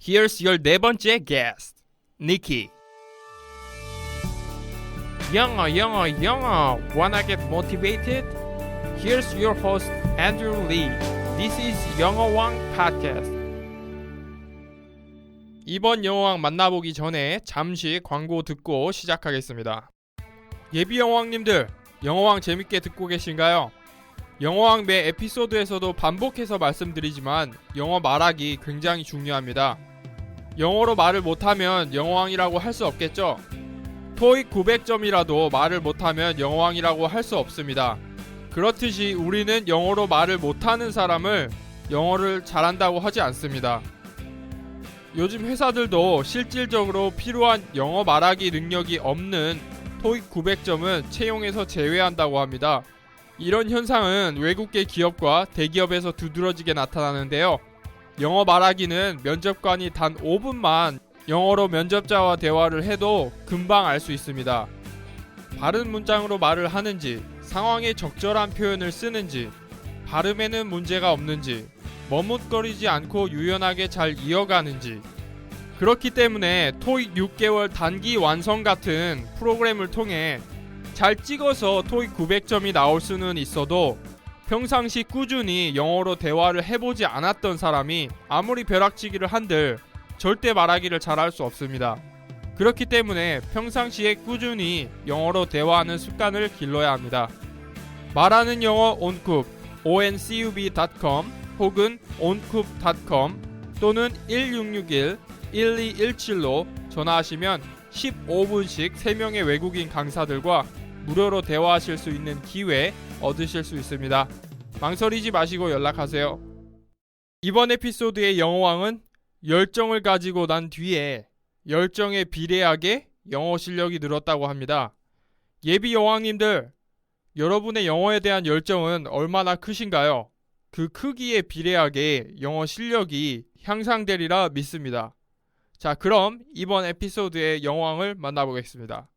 Here's your 네 번째 guest, Nikki. 영어, 영어, 영어. Wanna get motivated? Here's your host, Andrew Lee. This is 영어왕 podcast. 이번 영어왕 만나보기 전에 잠시 광고 듣고 시작하겠습니다. 예비 영어왕님들, 영어왕 재밌게 듣고 계신가요? 영어왕 매 에피소드에서도 반복해서 말씀드리지만 영어 말하기 굉장히 중요합니다. 영어로 말을 못하면 영어왕이라고 할 수 없겠죠? 토익 900점이라도 말을 못하면 영어왕이라고 할 수 없습니다. 그렇듯이 우리는 영어로 말을 못하는 사람을 영어를 잘한다고 하지 않습니다. 요즘 회사들도 실질적으로 필요한 영어 말하기 능력이 없는 토익 900점은 채용에서 제외한다고 합니다. 이런 현상은 외국계 기업과 대기업에서 두드러지게 나타나는데요. 영어 말하기는 면접관이 단 5분만 영어로 면접자와 대화를 해도 금방 알 수 있습니다. 바른 문장으로 말을 하는지, 상황에 적절한 표현을 쓰는지, 발음에는 문제가 없는지, 머뭇거리지 않고 유연하게 잘 이어가는지. 그렇기 때문에 토익 6개월 단기 완성 같은 프로그램을 통해 잘 찍어서 토익 900점이 나올 수는 있어도 평상시 꾸준히 영어로 대화를 해보지 않았던 사람이 아무리 벼락치기를 한들 절대 말하기를 잘할 수 없습니다. 그렇기 때문에 평상시에 꾸준히 영어로 대화하는 습관을 길러야 합니다. 말하는 영어 온쿱 oncub.com 혹은 oncoup .com 또는 1661-1217로 전화하시면 15분씩 3명의 외국인 강사들과 무료로 대화하실 수 있는 기회 얻으실 수 있습니다. 망설이지 마시고 연락하세요. 이번 에피소드의 영어왕은 열정을 가지고 난 뒤에 열정에 비례하게 영어 실력이 늘었다고 합니다. 예비 여왕님들, 여러분의 영어에 대한 열정은 얼마나 크신가요? 그 크기에 비례하게 영어 실력이 향상되리라 믿습니다. 자, 그럼 이번 에피소드의 영어왕을 만나보겠습니다.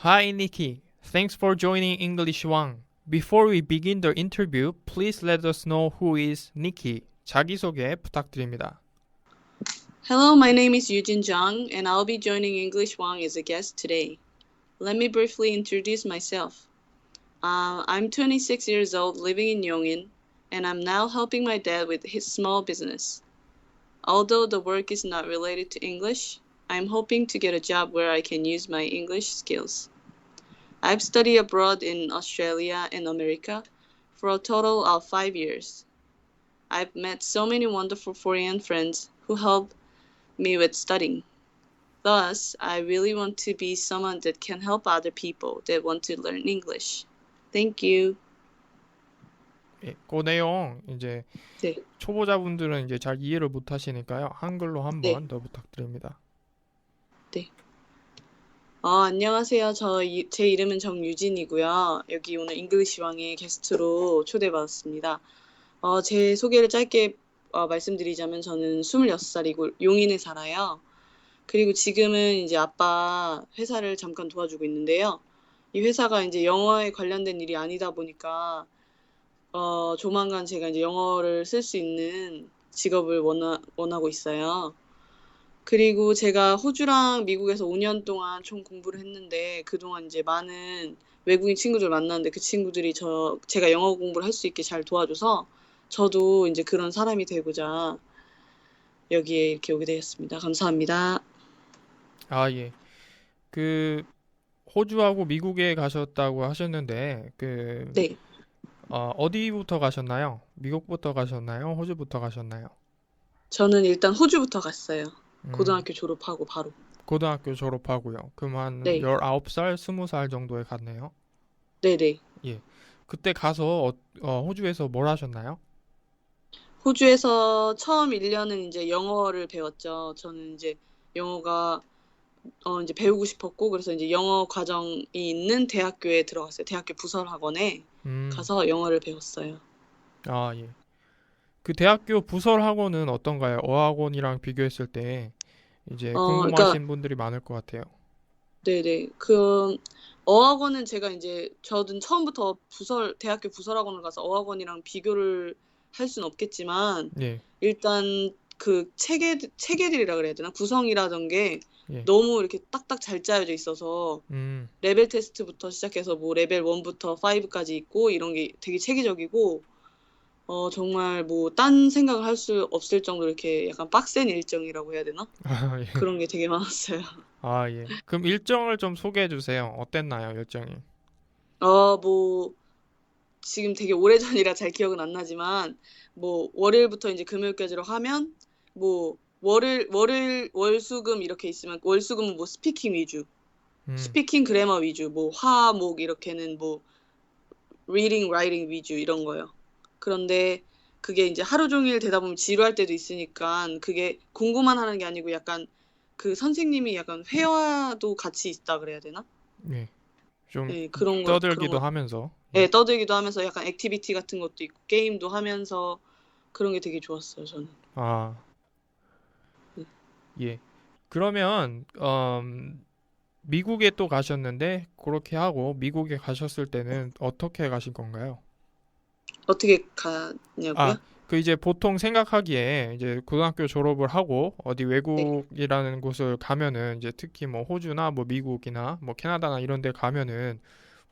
Hi, Nikki. Thanks for joining English Wang. Before we begin the interview, please let us know who is Nikki. 자기소개 부탁드립니다. Hello, my name is Yujin Jung, and I'll be joining English Wang as a guest today. Let me briefly introduce myself. I'm 26 years old, living in Yongin, and I'm now helping my dad with his small business. Although the work is not related to English, I'm hoping to get a job where I can use my English skills. I've studied abroad in Australia and America for a total of 5 years. I've met so many wonderful foreign friends who helped me with studying. Thus, I really want to be someone that can help other people that want to learn English. Thank you. 그 내용 이제 네. 초보자분들은 이제 잘 이해를 못 하시니까요. 한글로 한번 더 부탁드립니다. 네. 안녕하세요. 제 이름은 정유진이고요. 여기 오늘 잉글리시 왕의 게스트로 초대받았습니다. 제 소개를 짧게 말씀드리자면 저는 26살이고 용인에 살아요. 그리고 지금은 이제 아빠 회사를 잠깐 도와주고 있는데요. 이 회사가 이제 영어에 관련된 일이 아니다 보니까 조만간 제가 이제 영어를 쓸 수 있는 직업을 원하고 있어요. 그리고 제가 호주랑 미국에서 5년 동안 총 공부를 했는데 그동안 이제 많은 외국인 친구들 만났는데 그 친구들이 제가 영어 공부를 할 수 있게 잘 도와줘서 저도 이제 그런 사람이 되고자 여기에 이렇게 오게 되었습니다. 감사합니다. 아, 예. 그 호주하고 미국에 가셨다고 하셨는데 네. 어디부터 가셨나요? 미국부터 가셨나요? 호주부터 가셨나요? 저는 일단 호주부터 갔어요. 고등학교 졸업하고 바로. 고등학교 졸업하고요. 그럼 한 네. 19살, 20살 정도에 갔네요. 네네. 예. 그때 가서 호주에서 뭘 하셨나요? 호주에서 처음 1년은 이제 영어를 배웠죠. 저는 이제 영어가 이제 배우고 싶었고 그래서 이제 영어 과정이 있는 대학교에 들어갔어요. 대학교 부설학원에 가서 영어를 배웠어요. 아, 예. 그 대학교 부설학원은 어떤가요? 어학원이랑 비교했을 때 이제 궁금하신 분들이 많을 것 같아요. 네네. 어학원은 제가 이제 저는 처음부터 대학교 부설학원을 가서 어학원이랑 비교를 할 수는 없겠지만 예, 일단 그 체계들이라 그래야 되나? 구성이라던 게 예, 너무 이렇게 딱딱 잘 짜여져 있어서 음, 레벨 테스트부터 시작해서 뭐 레벨 1부터 5까지 있고 이런 게 되게 체계적이고 정말 뭐 딴 생각을 할 수 없을 정도로 이렇게 약간 빡센 일정이라고 해야 되나? 아, 예, 그런 게 되게 많았어요. 아, 예. 그럼 일정을 좀 소개해 주세요. 어땠나요, 일정이? 뭐 지금 되게 오래전이라 잘 기억은 안 나지만 뭐 월요일부터 이제 금요일까지로 하면 뭐 월수금 이렇게 있으면 월수금은 뭐 스피킹 위주, 음, 스피킹 그래머 위주, 뭐 화목 이렇게는 뭐 reading, writing 위주 이런 거요. 그런데 그게 이제 하루 종일 되다 보면 지루할 때도 있으니까 그게 공부만 하는 게 아니고 약간 그 선생님이 약간 회화도 같이 있다 그래야 되나? 예. 좀 네, 그런 떠들기도 거, 하면서, 예. 네, 떠들기도 하면서 약간 액티비티 같은 것도 있고 게임도 하면서 그런 게 되게 좋았어요, 저는. 아, 네. 예. 그러면 미국에 또 가셨는데 그렇게 하고 미국에 가셨을 때는 어떻게 가신 건가요? 어떻게 아, 가냐고요? 그 이제 보통 생각하기에 이제 고등학교 졸업을 하고 어디 네, 외국이라는 곳을 가면은 이제 특히 뭐 호주나 뭐 미국이나 뭐 캐나다나 이런 데 가면은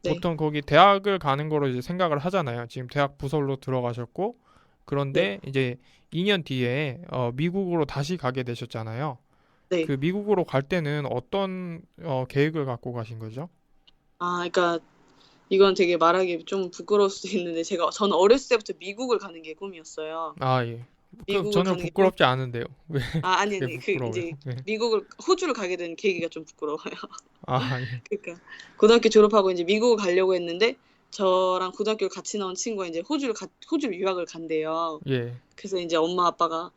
네, 보통 거기 대학을 가는 거로 이제 생각을 하잖아요. 지금 대학 부설로 들어가셨고 네, 그런데 이제 2년 뒤에 미국으로 다시 가게 되셨잖아요. 네. 그 미국으로 갈 때는 어떤 계획을 갖고 가신 거죠? 그러니까 이건 되게 말하기 좀 부끄러울 수도 있는데 저는 어렸을 때부터 미국을 가는 게 꿈이었어요. 아, 예. 그 미국을 전혀 가는 게 꿈, 부끄럽지 않은데요. 왜 아니, 그게 아니, 부끄러워요? 이제 네. 호주를 가게 된 계기가 좀 부끄러워요. 아, 예. 그러니까 고등학교 졸업하고 이제 미국을 가려고 했는데 저랑 고등학교 같이 나온 친구가 이제 호주를 유학을 간대요. 예. 그래서 이제 엄마 아빠가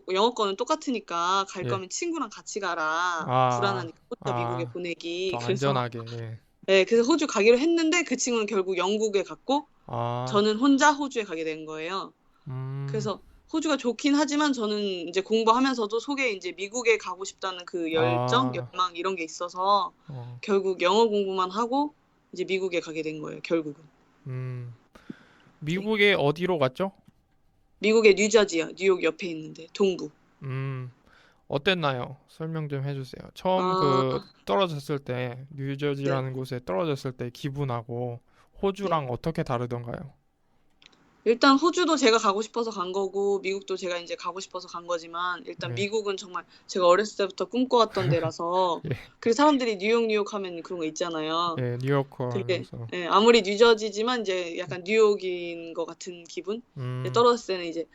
영어권은 똑같으니까 갈 예. 거면 친구랑 같이 가라. 아, 불안하니까 혼자 미국에 아, 보내기. 더 그래서 안전하게. 예. 네, 그래서 호주 가기로 했는데 그 친구는 결국 영국에 갔고 아, 저는 혼자 호주에 가게 된 거예요. 음, 그래서 호주가 좋긴 하지만 저는 이제 공부하면서도 속에 이제 미국에 가고 싶다는 그 열정, 아, 열망 이런 게 있어서 어, 결국 영어 공부만 하고 이제 미국에 가게 된 거예요, 결국은. 음. 네. 미국에 어디로 갔죠? 미국의 뉴저지요. 뉴욕 옆에 있는데 동부. 음, 어땠나요? 설명 좀 해주세요. 처음 그 아, 떨어졌을 때, 네. 뉴저지라는 곳에 떨어졌을 때 기분하고 네. 호주랑 어떻게 다르던가요? 일단 호주도 제가 가고 싶어서 간 거고 미국도 제가 이제 가고 싶어서 간 거지만 일단 예, 미국은 정말 제가 어렸을 때부터 꿈꿔왔던 데라서 예, 그리고 사람들이 뉴욕 하면 그런 거 있잖아요. 예, 뉴요커 근데 하면서, 예, 아무리 뉴저지지만 이제 약간 뉴욕인 것 같은 기분? 이제 음, 떨어졌을 때는 이제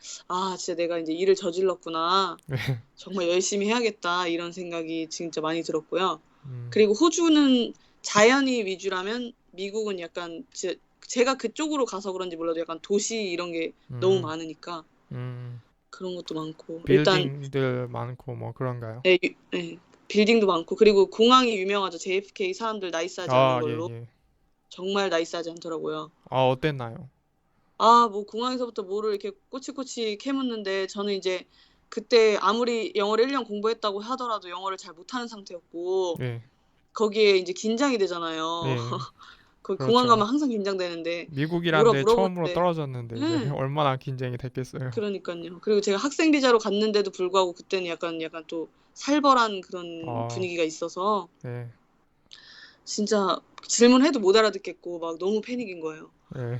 진짜 내가 이제 일을 저질렀구나. 예, 정말 열심히 해야겠다. 이런 생각이 진짜 많이 들었고요. 음, 그리고 호주는 자연이 위주라면 미국은 약간 제가 그쪽으로 가서 그런지 몰라도 약간 도시 이런 게 너무 음, 많으니까 음, 그런 것도 많고 일단 빌딩들 많고 뭐 그런가요? 예, 예, 빌딩도 많고 그리고 공항이 유명하죠. JFK 사람들 나이스하지 않은 아, 예, 걸로 예. 정말 나이스하지 않더라고요. 어땠나요? 뭐 공항에서부터 뭐를 이렇게 꼬치꼬치 캐묻는데 저는 이제 그때 아무리 영어를 1년 공부했다고 하더라도 영어를 잘 못하는 상태였고 예, 거기에 이제 긴장이 되잖아요. 예, 거기 공항 그렇죠. 가면 항상 긴장되는데 미국이란 뭐라 데 처음으로 물어보는데 떨어졌는데 이제 네, 얼마나 긴장이 됐겠어요. 그러니까요. 그리고 제가 학생 비자로 갔는데도 불구하고 그때는 약간 또 살벌한 그런 아, 분위기가 있어서 예, 진짜 질문해도 못 알아듣겠고 막 너무 패닉인 거예요. 예.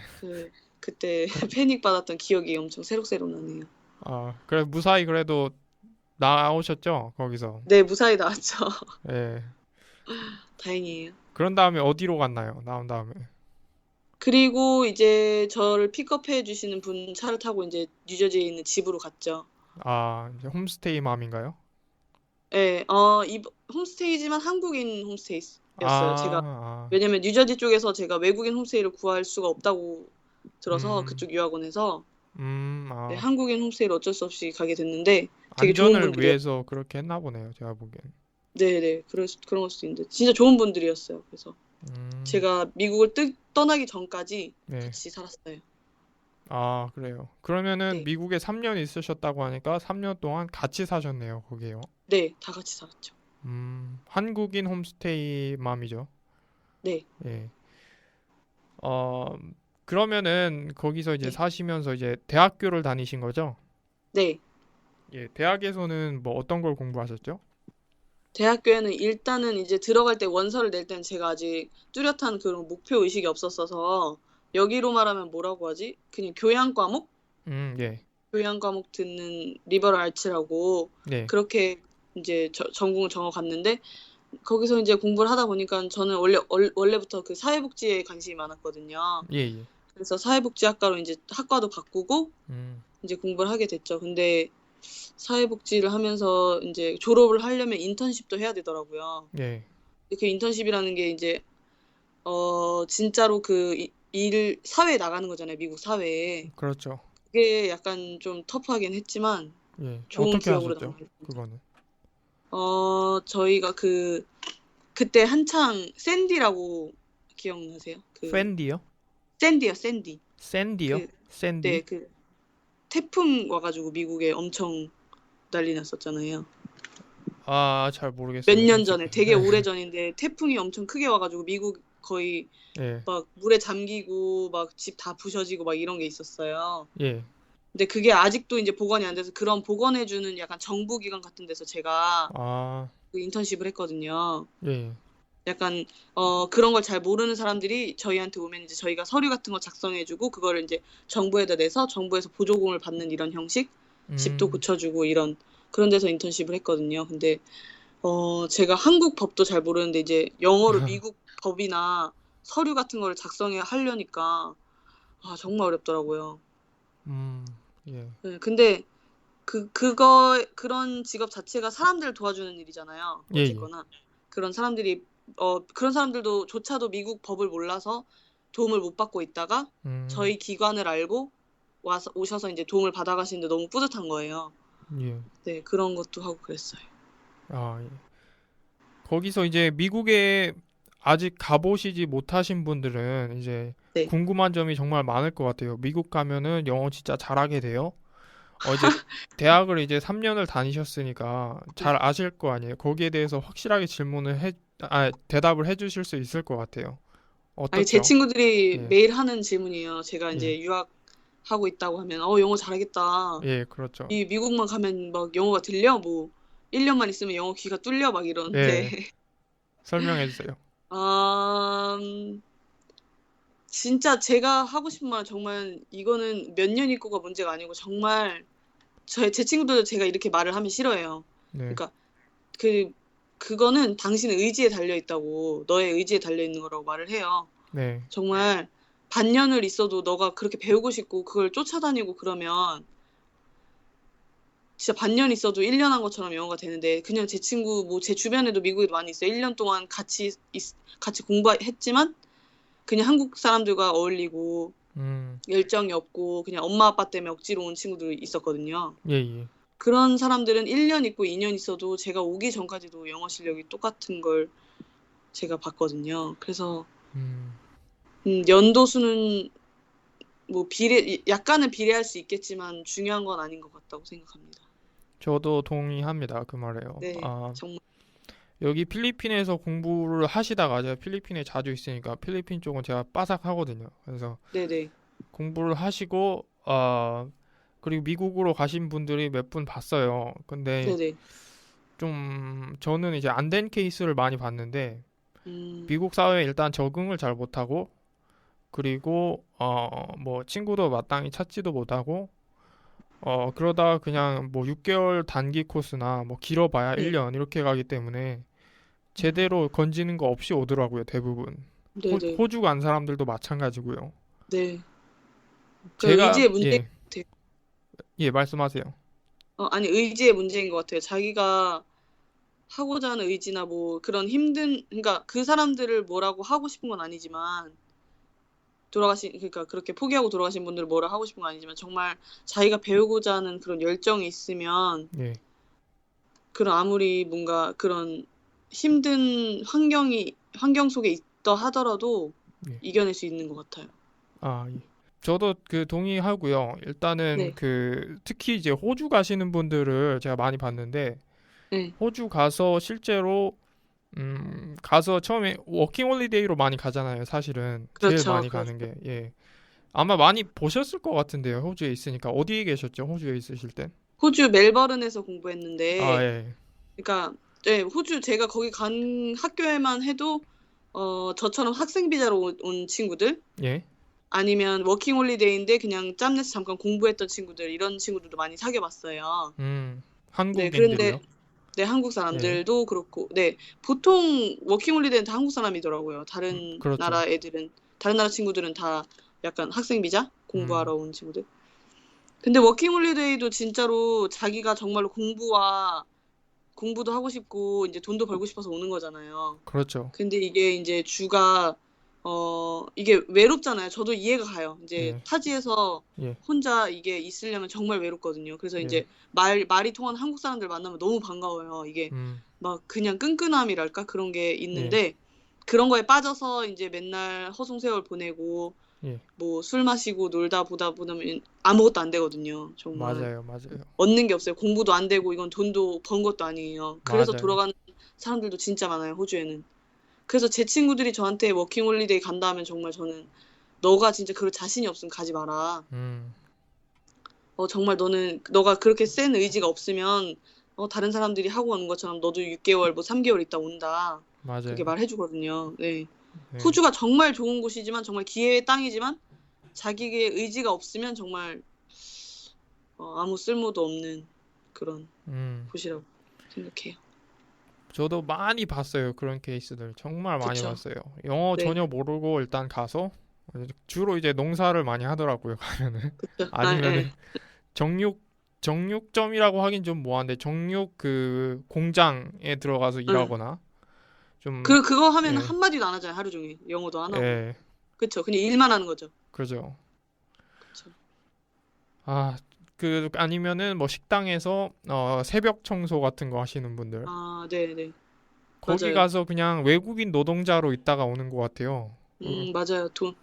그때 패닉 받았던 기억이 엄청 새록새록 나네요. 그래 무사히 그래도 나오셨죠? 거기서. 네, 무사히 나왔죠. 예. 다행이에요. 그런 다음에 어디로 갔나요? 나온 다음에. 그리고 이제 저를 픽업해 주시는 분 차를 타고 이제 뉴저지에 있는 집으로 갔죠. 이제 홈스테이 맘인가요? 예, 홈스테이지만 한국인 홈스테이였어요. 제가 아, 왜냐면 뉴저지 쪽에서 제가 외국인 홈스테이를 구할 수가 없다고 들어서 음, 그쪽 유학원에서 네, 아, 한국인 홈스테이를 어쩔 수 없이 가게 됐는데 되게 좋은 안전을 분들이었. 위해서 그렇게 했나 보네요. 제가 보기엔. 네네, 그런 걸 수도 있는데 진짜 좋은 분들이었어요. 그래서 음, 제가 미국을 떠나기 전까지 네. 같이 살았어요. 그래요. 그러면은 네, 미국에 3년 있으셨다고 하니까 3년 동안 같이 사셨네요, 거기요. 네, 다 같이 살았죠. 한국인 홈스테이 맘이죠. 네, 예. 어, 그러면은 거기서 이제 네, 사시면서 이제 대학교를 다니신 거죠? 네. 예. 대학에서는 뭐 어떤 걸 공부하셨죠? 대학교에는 일단은 이제 들어갈 때 원서를 낼 때는 제가 아직 뚜렷한 그런 목표 의식이 없었어서 여기로 말하면 뭐라고 하지? 그냥 교양 과목? 예. 교양 과목 듣는 리버럴 아츠라고 네. 그렇게 이제 전공을 정해 갔는데 거기서 이제 공부를 하다 보니까 저는 원래부터 그 사회복지에 관심이 많았거든요. 예, 예. 그래서 사회복지학과로 이제 학과도 바꾸고 음. 이제 공부를 하게 됐죠. 근데 사회복지를 하면서 이제 졸업을 하려면 인턴십도 해야 되더라고요. 예. 근데 그 인턴십이라는 게 이제 진짜로 그 사회에 나가는 거잖아요. 미국 사회에. 그렇죠. 그게 약간 좀 터프하긴 했지만 예. 좋은 어떻게 기억으로 하셨죠? 남아있습니다. 그거는. 저희가 그때 한창 샌디라고 기억나세요? 팬디요? 샌디요, 샌디. 샌디요? 그, 네, 샌디? 태풍 와가지고 미국에 엄청 난리 났었잖아요. 아, 잘 몇 모르겠어요, 년 솔직히. 전에, 되게 오래 전인데 태풍이 엄청 크게 와가지고 미국 거의 예. 막 물에 잠기고 막 집 다 부셔지고 막 이런 게 있었어요. 예. 근데 그게 아직도 이제 복원이 안 돼서 그런 복원해주는 약간 정부기관 같은 데서 제가 아, 그 인턴십을 했거든요. 예. 약간 그런 걸 잘 모르는 사람들이 저희한테 오면 이제 저희가 서류 같은 거 작성해주고 그거를 이제 정부에다 내서 정부에서 보조금을 받는 이런 형식, 집도 음. 고쳐주고 이런 그런 데서 인턴십을 했거든요. 근데 제가 한국 법도 잘 모르는데 이제 영어로 미국 법이나 서류 같은 거를 작성해 하려니까 정말 어렵더라고요. 예. 네, 근데 그런 직업 자체가 사람들을 도와주는 일이잖아요. 예, 예. 어쨌거나. 그런 사람들이, 그런 사람들도 조차도 미국 법을 몰라서 도움을 못 받고 있다가 음. 저희 기관을 알고 오셔서 이제 도움을 받아가시는데 너무 뿌듯한 거예요. 예. 네, 그런 것도 하고 그랬어요. 아, 예. 거기서 이제 미국에 아직 가보시지 못하신 분들은 이제 네. 궁금한 점이 정말 많을 것 같아요. 미국 가면은 영어 진짜 잘하게 돼요. 이제 대학을 이제 3년을 다니셨으니까 잘 네. 아실 거 아니에요. 거기에 대해서 확실하게 대답을 해주실 수 있을 것 같아요. 아니, 제 어떻죠? 친구들이 예, 매일 하는 질문이에요. 제가 예, 이제 유학하고 있다고 하면, 영어 잘하겠다. 예, 그렇죠. 이 미국만 가면 막 영어가 들려? 뭐, 1년만 있으면 영어 귀가 뚫려? 막 이러는데. 예, 설명해 주세요. 아, 진짜 제가 하고 싶은 말 정말 이거는 몇 년 있고가 문제가 아니고 정말 제 친구들도 제가 이렇게 말을 하면 싫어해요. 네, 그러니까 그거는 당신의 의지에 달려 있다고 너의 의지에 달려 있는 거라고 말을 해요. 네, 정말 반년을 있어도 너가 그렇게 배우고 싶고 그걸 쫓아다니고 그러면 진짜 반년 있어도 1년 한 것처럼 영어가 되는데 그냥 제 친구 뭐 제 주변에도 미국에도 많이 있어요. 1년 동안 같이 공부했지만 그냥 한국 사람들과 어울리고 음, 열정이 없고 그냥 엄마 아빠 때문에 억지로 온 친구들이 있었거든요. 예, 예, 그런 사람들은 1년 있고 2년 있어도 제가 오기 전까지도 영어 실력이 똑같은 걸 제가 봤거든요. 그래서 음, 연도수는 뭐 약간은 비례할 수 있겠지만 중요한 건 아닌 것 같다고 생각합니다. 저도 동의합니다. 그 말에요. 네, 아, 정말. 여기 필리핀에서 공부를 하시다가 제가 필리핀에 자주 있으니까 필리핀 쪽은 제가 빠삭하거든요. 그래서 네네. 공부를 하시고 그리고 미국으로 가신 분들이 몇 분 봤어요. 근데 네네. 좀 저는 이제 안 된 케이스를 많이 봤는데 음, 미국 사회에 일단 적응을 잘 못하고 그리고 뭐 친구도 마땅히 찾지도 못하고 그러다가 그냥 뭐 6개월 단기 코스나 뭐 길어봐야 네. 1년 이렇게 가기 때문에 음, 제대로 건지는 거 없이 오더라고요, 대부분. 네네. 호주 간 사람들도 마찬가지고요. 네. 그 제가 의지의 문제인 예, 것 같아요. 예, 말씀하세요. 아니, 의지의 문제인 것 같아요. 자기가 하고자 하는 의지나 뭐 그런 그러니까 그 사람들을 뭐라고 하고 싶은 건 아니지만 그러니까 그렇게 포기하고 돌아가신 분들을 뭐라 하고 싶은 건 아니지만 정말 자기가 배우고자 하는 그런 열정이 있으면 예, 그런 아무리 뭔가 그런 힘든 환경 속에 있다 하더라도 예. 이겨낼 수 있는 것 같아요. 아, 예. 저도 그 동의하고요. 일단은 네, 그 특히 이제 호주 가시는 분들을 제가 많이 봤는데 네. 호주 가서 실제로 가서 처음에 워킹 홀리데이로 많이 가잖아요. 사실은 제일 그렇죠. 많이 가는 게 예. 아마 많이 보셨을 것 같은데요. 호주에 있으니까 어디에 계셨죠? 호주에 있으실 땐? 호주 멜버른에서 아 공부했는데, 예. 그러니까 네, 호주 제가 거기 간 학교에만 해도 저처럼 학생 비자로 온 친구들 예. 아니면 워킹 홀리데이인데 그냥 짬내서 잠깐 공부했던 친구들 이런 친구들도 많이 사귀어 봤어요. 네, 그런데 한국인들이요. 네, 한국 예. 사람들도 그렇고 네, 보통 워킹 홀리데이는 다 한국 사람이더라고요. 다른 그렇죠. 나라 애들은 다른 나라 친구들은 다 약간 학생 비자 음. 공부하러 온 친구들. 근데 워킹 홀리데이도 진짜로 자기가 정말로 공부도 하고 싶고 이제 돈도 벌고 싶어서 오는 거잖아요. 그렇죠. 근데 이게 이제 주가 이게 외롭잖아요. 저도 이해가 가요. 이제 예. 타지에서 예. 혼자 이게 있으려면 정말 외롭거든요. 그래서 예. 이제 말이 통하는 한국 사람들 만나면 너무 반가워요. 이게 음. 막 그냥 끈끈함이랄까 그런 게 예. 있는데 그런 거에 빠져서 이제 맨날 허송세월 보내고 예. 뭐 술 마시고 놀다 보다 보면 아무것도 안 되거든요. 정말 맞아요. 맞아요. 얻는 게 없어요. 공부도 안 되고 이건 돈도 번 것도 아니에요. 그래서 맞아요. 돌아가는 사람들도 진짜 많아요. 호주에는. 그래서 제 친구들이 저한테 워킹 홀리데이 간다 하면 정말 저는 너가 진짜 그럴 자신이 없으면 가지 마라. 음. 정말 너가 그렇게 센 의지가 없으면 다른 사람들이 하고 오는 것처럼 너도 6개월 뭐 3개월 있다 온다. 그렇게 맞아요. 말해주거든요. 네. 네. 호주가 정말 좋은 곳이지만 정말 기회의 땅이지만 자기의 의지가 없으면 정말 아무 쓸모도 없는 그런 음. 곳이라고 생각해요. 저도 많이 봤어요. 그런 케이스들. 정말 많이 그쵸? 봤어요. 영어 네. 전혀 모르고 일단 가서 주로 이제 농사를 많이 하더라고요. 가면은 그쵸? 아, 예. 아니면은 정육 정육점이라고 하긴 좀 뭐한데 정육 그 공장에 들어가서 응. 일하거나 좀 그거 하면 예. 한마디도 안 하잖아요. 하루 종일. 영어도 안 하고. 예. 그쵸? 그냥 일만 하는 거죠. 그죠. 그쵸? 아, 그 아니면은 뭐 식당에서 새벽 청소 같은 거 하시는 분들 아, 네네. 거기 맞아요. 가서 그냥 외국인 노동자로 있다가 오는 것 같아요. 맞아요. 예.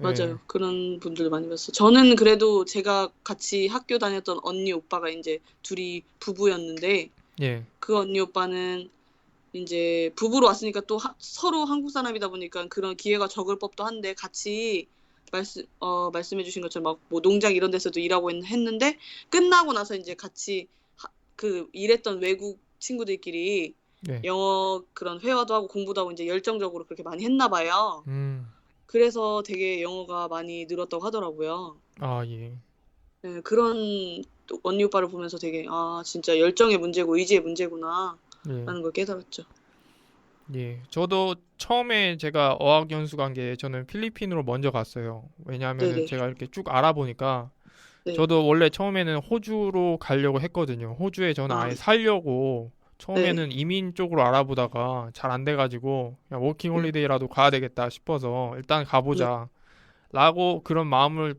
맞아요. 그런 분들 많이 봤어요. 저는 그래도 제가 같이 학교 다녔던 언니 오빠가 이제 둘이 부부였는데 예. 그 언니 오빠는 이제 부부로 왔으니까 또 서로 한국 사람이다 보니까 그런 기회가 적을 법도 한데 같이 말씀해 주신 것처럼 막 뭐 농장 이런 데서도 일하고 했는데 끝나고 나서 이제 같이 그 일했던 외국 친구들끼리 예. 영어 그런 회화도 하고 공부도 하고 이제 열정적으로 그렇게 많이 했나 봐요. 음. 그래서 되게 영어가 많이 늘었다고 하더라고요. 아, 예. 네, 그런 또 언니 오빠를 보면서 되게 진짜 열정의 문제고 의지의 문제구나 예. 라는 걸 깨달았죠. 예. 저도 처음에 제가 어학연수 간 게 저는 필리핀으로 먼저 갔어요. 왜냐하면은 네네. 제가 이렇게 쭉 알아보니까 네. 저도 원래 처음에는 호주로 가려고 했거든요. 호주에 저는 아, 아예 살려고 네. 처음에는 이민 쪽으로 알아보다가 잘 안 돼가지고 그냥 워킹 네. 홀리데이라도 가야 되겠다 싶어서 일단 네. 가보자 라고 그런 마음을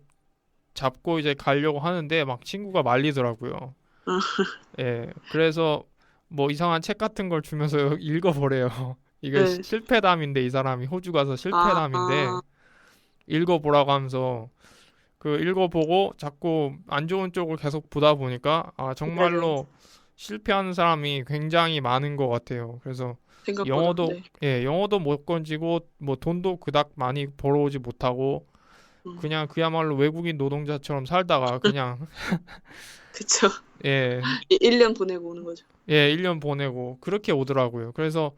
잡고 이제 가려고 하는데 막 친구가 말리더라고요. 아, 예. 그래서 뭐 이상한 책 같은 걸 주면서 읽어보래요. 이게 네. 실패담인데 이 사람이 호주 가서 아, 실패담인데 아, 읽어보라고 하면서 그 읽어보고 자꾸 안 좋은 쪽을 계속 보다 보니까 네네. 정말로 실패하는 사람이 굉장히 많은 것 같아요. 그래서 생각보다. 영어도 네. 영어도 못 건지고 뭐 돈도 그닥 많이 벌어오지 못하고 음, 그냥 그야말로 외국인 노동자처럼 살다가 그냥 그쵸. 예, 1년 보내고 오는 거죠. 1년 보내고 그렇게 오더라고요. 그래서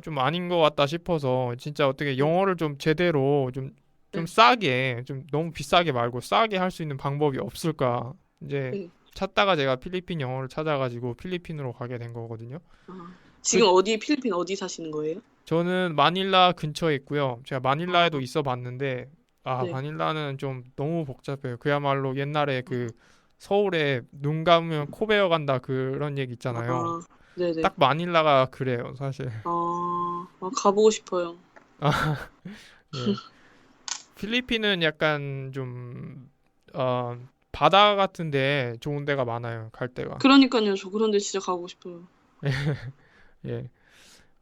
좀 아닌 것 같다 싶어서 진짜 어떻게 네. 영어를 좀 제대로 좀 네. 싸게 좀 너무 비싸게 말고 싸게 할 수 있는 방법이 없을까 이제 네. 찾다가 제가 필리핀 영어를 찾아가지고 필리핀으로 가게 된 거거든요. 그 지금 필리핀 어디 사시는 거예요? 저는 마닐라 근처에 있고요. 제가 마닐라에도 아, 있어 봤는데 네. 마닐라는 좀 너무 복잡해요. 그야말로 옛날에 그 서울에 눈 감으면 코 베어 간다 그런 얘기 있잖아요. 아, 네네. 딱 마닐라가 그래요, 사실. 가보고 싶어요. 예. 필리핀은 약간 좀 바다 같은데 좋은 데가 많아요. 갈 데가. 그러니까요. 저 그런 데 진짜 가고 싶어요. 예.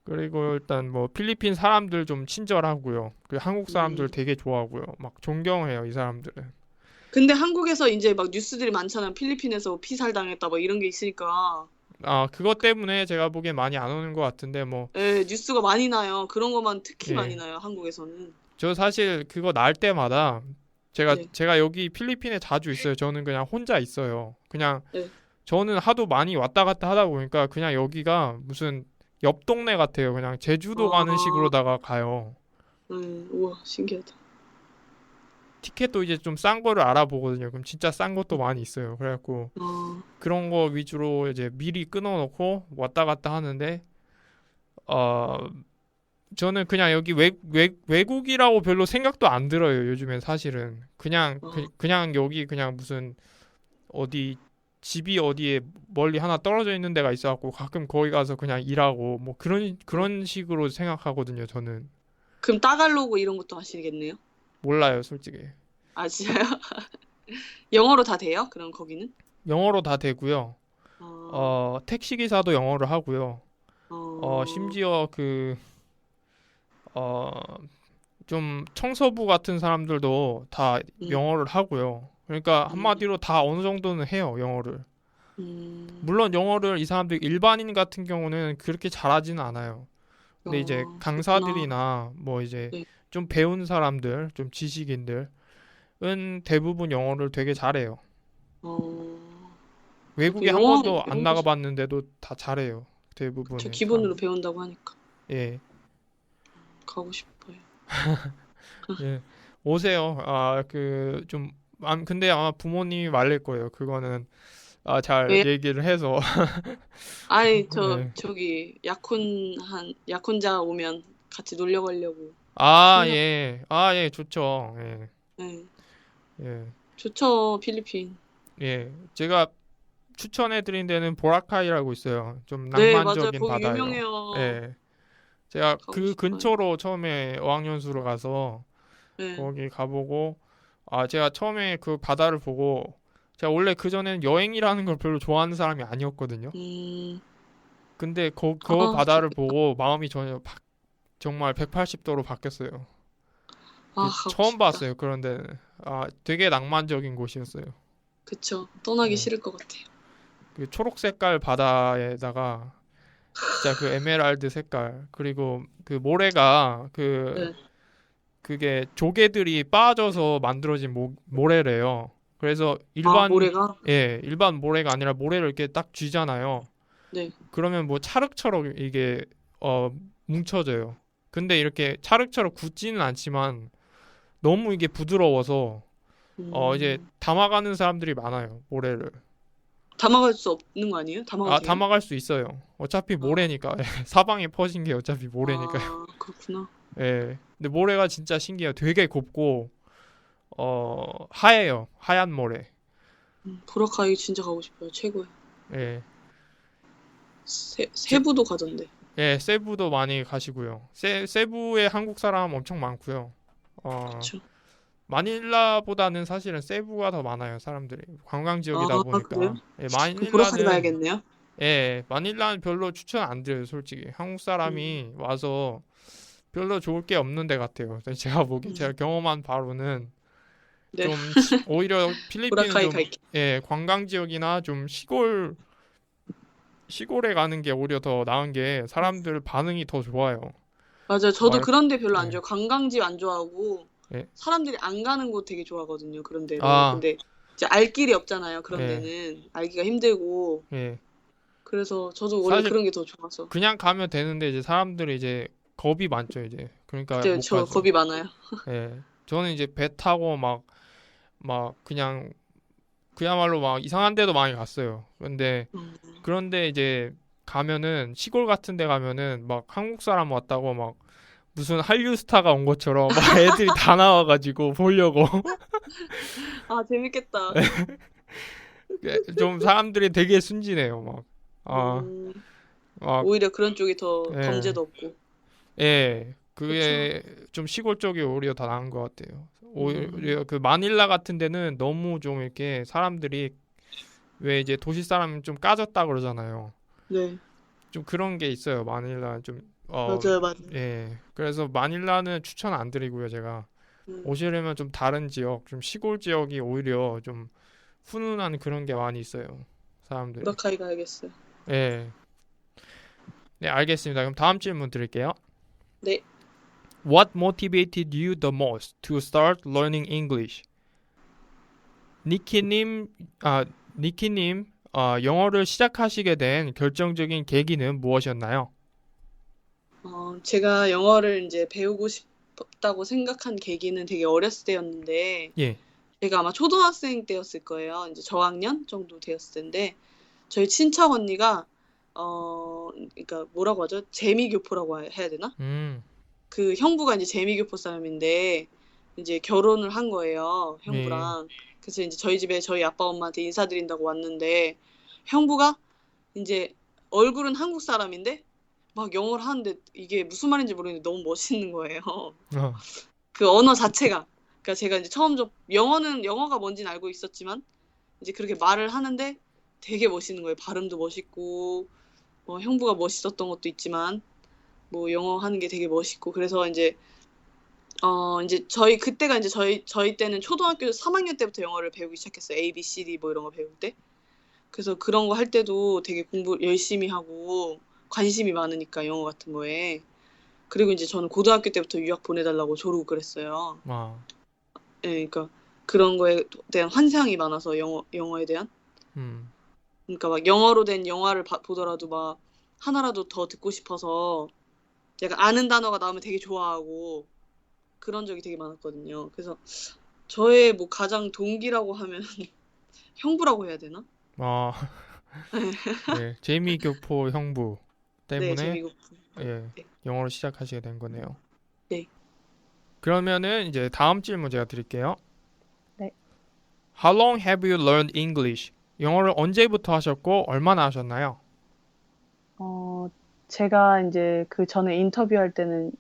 그리고 일단 뭐 필리핀 사람들 좀 친절하고요. 그 한국 음. 사람들 되게 좋아하고요. 막 존경해요, 이 사람들은. 근데 한국에서 이제 막 뉴스들이 많잖아요. 필리핀에서 피살당했다 뭐 이런 게 있으니까 그것 때문에 제가 보기엔 많이 안 오는 것 같은데 뭐 예, 뉴스가 많이 나요. 그런 것만 특히 많이 예. 나요, 한국에서는. 저 사실 그거 날 때마다 네, 제가 여기 필리핀에 자주 있어요. 저는 그냥 혼자 있어요. 그냥 네. 저는 하도 많이 왔다 갔다 하다 보니까 그냥 여기가 무슨 옆 동네 같아요. 그냥 제주도 가는 아, 식으로다가 가요. 우와, 신기하다. 티켓도 이제 좀 싼 거를 알아보거든요. 그럼 진짜 싼 것도 많이 있어요. 그래갖고 아, 그런 거 위주로 이제 미리 끊어놓고 왔다 갔다 하는데 어 저는 그냥 여기 외국이라고 별로 생각도 안 들어요. 요즘엔 사실은 아, 그냥 여기 그냥 무슨 어디 집이 어디에 멀리 하나 떨어져 있는 데가 있어갖고 가끔 거기 가서 그냥 일하고 뭐 아. 그런 식으로 생각하거든요. 저는 그럼 따갈로그 이런 것도 하시겠네요? 몰라요, 솔직히. 아, 진짜요? 영어로 다 돼요? 그럼 거기는? 영어로 다 되고요. 어, 택시 기사도 영어를 하고요. 어, 심지어 어, 좀 청소부 같은 사람들도 다 음, 영어를 하고요. 그러니까 음, 한마디로 다 어느 정도는 해요, 영어를. 음, 물론 영어를 이 사람들 일반인 같은 경우는 그렇게 잘하지는 않아요. 근데 이제 그렇구나. 강사들이나 뭐 이제 네, 좀 배운 사람들, 좀 지식인들은 대부분 영어를 되게 잘해요. 어, 외국에 한 영어 번도 안 배우고 나가봤는데도 다 잘해요. 저 대부분의 기본으로 사람들. 배운다고 하니까 예, 가고 싶어요. 예. 오세요. 근데 아마 부모님이 말릴 거예요. 그거는 잘 왜? 얘기를 해서. 아이, 예. 저기, 약혼자 오면 같이 놀러 가려고 아, 생각, 예. 아, 예, 좋죠. 예. 네. 예. 좋죠, 필리핀. 예. 제가 추천해 드린 데는 보라카이라고 있어요. 좀 네, 맞아요. 낭만적인 거기 바다예요. 유명해요. 예. 제가 가고 그 싶어요. 근처로 처음에 어학연수로 가서 네. 거기 가보고 제가 처음에 그 바다를 보고 제가 원래 그전엔 여행이라는 걸 별로 좋아하는 사람이 아니었거든요. 음, 근데 그 바다를 좋겠다. 보고 마음이 정말 180도로 바뀌었어요. 가고 처음 싶다. 봤어요. 그런데 되게 낭만적인 곳이었어요. 그쵸. 떠나기 예. 싫을 것 같아요. 그 초록 색깔 바다에다가 진짜 그 에메랄드 색깔 그리고 그 모래가 네. 그게 조개들이 빠져서 만들어진 모래래요. 그래서 모래가? 일반 모래가 아니라 모래를 이렇게 딱 쥐잖아요. 네. 그러면 뭐 찰흙처럼 이게 뭉쳐져요. 근데 이렇게 찰흙처럼 굳지는 않지만 너무 이게 부드러워서 이제 음, 담아가는 사람들이 많아요. 모래를. 담아갈 수 없는 거 아니에요? 담아가도 돼요? 담아갈 수 있어요. 어차피 아, 모래니까. 사방에 퍼진 게 어차피 모래니까요. 그렇구나. 예. 근데 모래가 진짜 신기해요. 되게 곱고 하얘요. 하얀 모래. 보라카이 진짜 가고 싶어요. 최고예요. 예. 제- 세부도 가던데. 예, 세부도 많이 가시고요. 세부에 한국 사람 엄청 많고요. 어, 그쵸. 마닐라보다는 사실은 세부가 더 많아요, 사람들이. 관광 지역이다 그래요? 보니까. 예, 그럼 보라카이 마닐라는 가야겠네요. 마닐라는 별로 추천 안 드려요, 솔직히. 한국 음, 사람이 와서 별로 좋을 게 없는 데 같아요. 제가 보기, 제가 음, 경험한 바로는 네. 오히려 필리핀은 보라카이 좀, 갈게. 예, 관광 지역이나 좀 시골에 가는 게 오히려 더 나은 게 사람들 반응이 더 좋아요. 맞아요. 저도 말, 그런 데 별로 안 예, 좋아해요. 관광지 안 좋아하고, 예, 사람들이 안 가는 곳 되게 좋아하거든요. 그런 데를. 아, 근데 이제 알 길이 없잖아요. 그런 예, 데는. 알기가 힘들고. 예. 그래서 저도 원래 사실 그런 게 더 좋아서. 그냥 가면 되는데 이제 사람들이 이제 겁이 많죠, 이제. 그러니까 그때 못 저 가죠. 겁이 많아요. 예. 저는 이제 배 타고 막 그냥 그야말로 막 이상한 데도 많이 갔어요. 음, 그런데 이제 가면은 시골 같은 데 가면은 막 한국 사람 왔다고 막 무슨 한류 스타가 온 것처럼 막 애들이 다 나와가지고 보려고 재밌겠다. 좀 사람들이 되게 순진해요. 막 아, 음, 막 오히려 그런 쪽이 더 예, 범죄도 없고. 예, 그쵸. 그게 좀 시골 쪽이 오히려 더 나은 것 같아요. 음, 오히려 그 마닐라 같은 데는 너무 좀 이렇게 사람들이 왜 이제 도시 사람 좀 까졌다 그러잖아요. 네. 좀 그런 게 있어요. 마닐라 좀 맞아요, 맞아요. 예. 그래서 마닐라는 추천 안 드리고요, 제가. 음, 오시려면 좀 다른 지역, 좀 시골 지역이 오히려 좀 훈훈한 그런 게 많이 있어요. 사람들이. 보라카이 가야겠어요. 예. 네, 알겠습니다. 그럼 다음 질문 드릴게요. 네. What motivated you the most to start learning English? 니키님, 니키님, 영어를 시작하시게 된 결정적인 계기는 무엇이었나요? 제가 영어를 이제 배우고 싶다고 생각한 계기는 되게 어렸을 때였는데, 예, 제가 아마 초등학생 때였을 거예요. 이제 저학년 정도 되었을 텐데, 저희 친척 언니가, 그러니까 뭐라고 하죠? 재미교포라고 해야 되나? 음, 그 형부가 이제 재미교포 사람인데, 이제 결혼을 한 거예요. 예, 형부랑. 그래서 이제 저희 집에 저희 아빠 엄마한테 인사드린다고 왔는데, 형부가 이제 얼굴은 한국 사람인데, 막 영어를 하는데 이게 무슨 말인지 모르겠는데 너무 멋있는 거예요. 어, 그 언어 자체가. 그러니까 제가 이제 처음 영어가 뭔지는 알고 있었지만 이제 그렇게 말을 하는데 되게 멋있는 거예요. 발음도 멋있고 뭐 형부가 멋있었던 것도 있지만 뭐 영어 하는 게 되게 멋있고 그래서 이제 그때가 이제 저희 때는 초등학교 3학년 때부터 영어를 배우기 시작했어요. A, B, C, D 뭐 이런 거 배울 때. 그래서 그런 거 할 때도 되게 공부 열심히 하고 관심이 많으니까 영어 같은 거에. 그리고 이제 저는 고등학교 때부터 유학 보내달라고 조르고 그랬어요. 아, 예, 그러니까 그런 거에 대한 환상이 많아서 영어에 대한. 음, 그러니까 막 영어로 된 영화를 보더라도 막 하나라도 더 듣고 싶어서 약간 아는 단어가 나오면 되게 좋아하고 그런 적이 되게 많았거든요. 그래서 저의 뭐 가장 동기라고 하면 형부라고 해야 되나? 아, 예, 제이미 교포 형부 네, 때문에 재미고. 예, 네. 영어를 시작하시게 된 거네요. 네. 그러면은 이제 다음 질문 제가 드릴게요. 네. How long have you learned English? 영어를 언제부터 하셨고 얼마나 하셨나요? 제가 이제 그 전에 인터뷰할 때는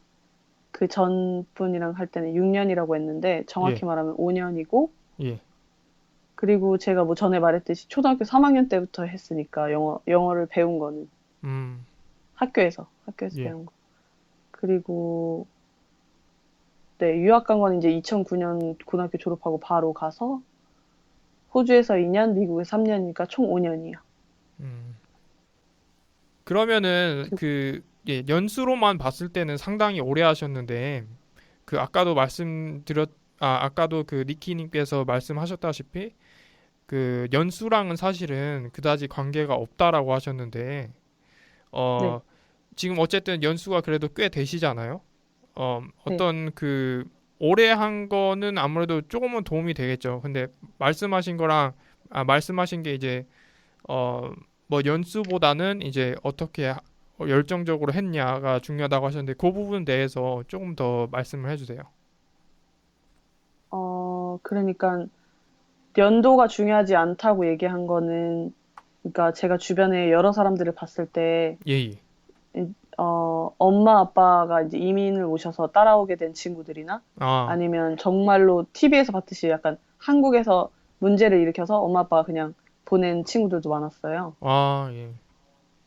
그 전 분이랑 할 때는 6년이라고 했는데 예, 정확히 말하면 5년이고 예, 그리고 제가 뭐 전에 말했듯이 초등학교 3학년 때부터 했으니까 영어를 배운 거는 음, 학교에서 예. 배운 거. 그리고 네, 유학 간 건 이제 2009년 고등학교 졸업하고 바로 가서 호주에서 2년, 미국에서 3년이니까 총 5년이요. 음. 그러면은 그 예, 연수로만 봤을 때는 상당히 오래 하셨는데 그 아까도 그 니키님께서 말씀하셨다시피 그 연수랑은 사실은 그다지 관계가 없다라고 하셨는데 네, 어 지금 어쨌든 연수가 그래도 꽤 되시잖아요. 네. 어떤 그 오래 한 거는 아무래도 조금은 도움이 되겠죠. 근데 말씀하신 게 이제 어 뭐 연수보다는 이제 어떻게 열정적으로 했냐가 중요하다고 하셨는데 그 부분 대해서 조금 더 말씀을 해주세요. 그러니까 연도가 중요하지 않다고 얘기한 거는 그러니까 제가 주변에 여러 사람들을 봤을 때 예, 예. 엄마 아빠가 이제 이민을 오셔서 따라오게 된 친구들이나 아, 아니면 정말로 TV에서 봤듯이 약간 한국에서 문제를 일으켜서 엄마 아빠가 그냥 보낸 친구들도 많았어요. 예.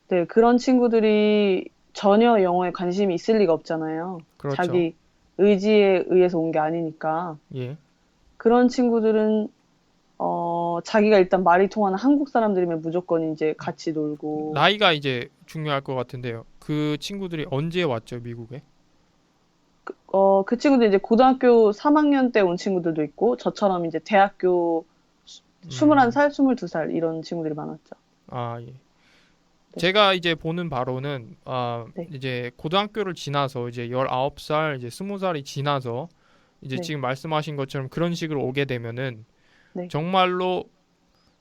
네, 그런 친구들이 전혀 영어에 관심이 있을 리가 없잖아요. 그렇죠. 자기 의지에 의해서 온 게 아니니까. 예. 그런 친구들은 자기가 일단 말이 통하는 한국 사람들이면 무조건 이제 같이 놀고, 나이가 이제 중요할 것 같은데요. 그 친구들이 언제 왔죠, 미국에? 그 친구들 이제 고등학교 3학년 때 온 친구들도 있고, 저처럼 이제 대학교 음, 21살, 22살 이런 친구들이 많았죠. 예. 네, 제가 이제 보는 바로는 네, 이제 고등학교를 지나서 이제 19살, 이제 20살이 지나서 이제 네, 지금 말씀하신 것처럼 그런 식으로 오게 되면은 네, 정말로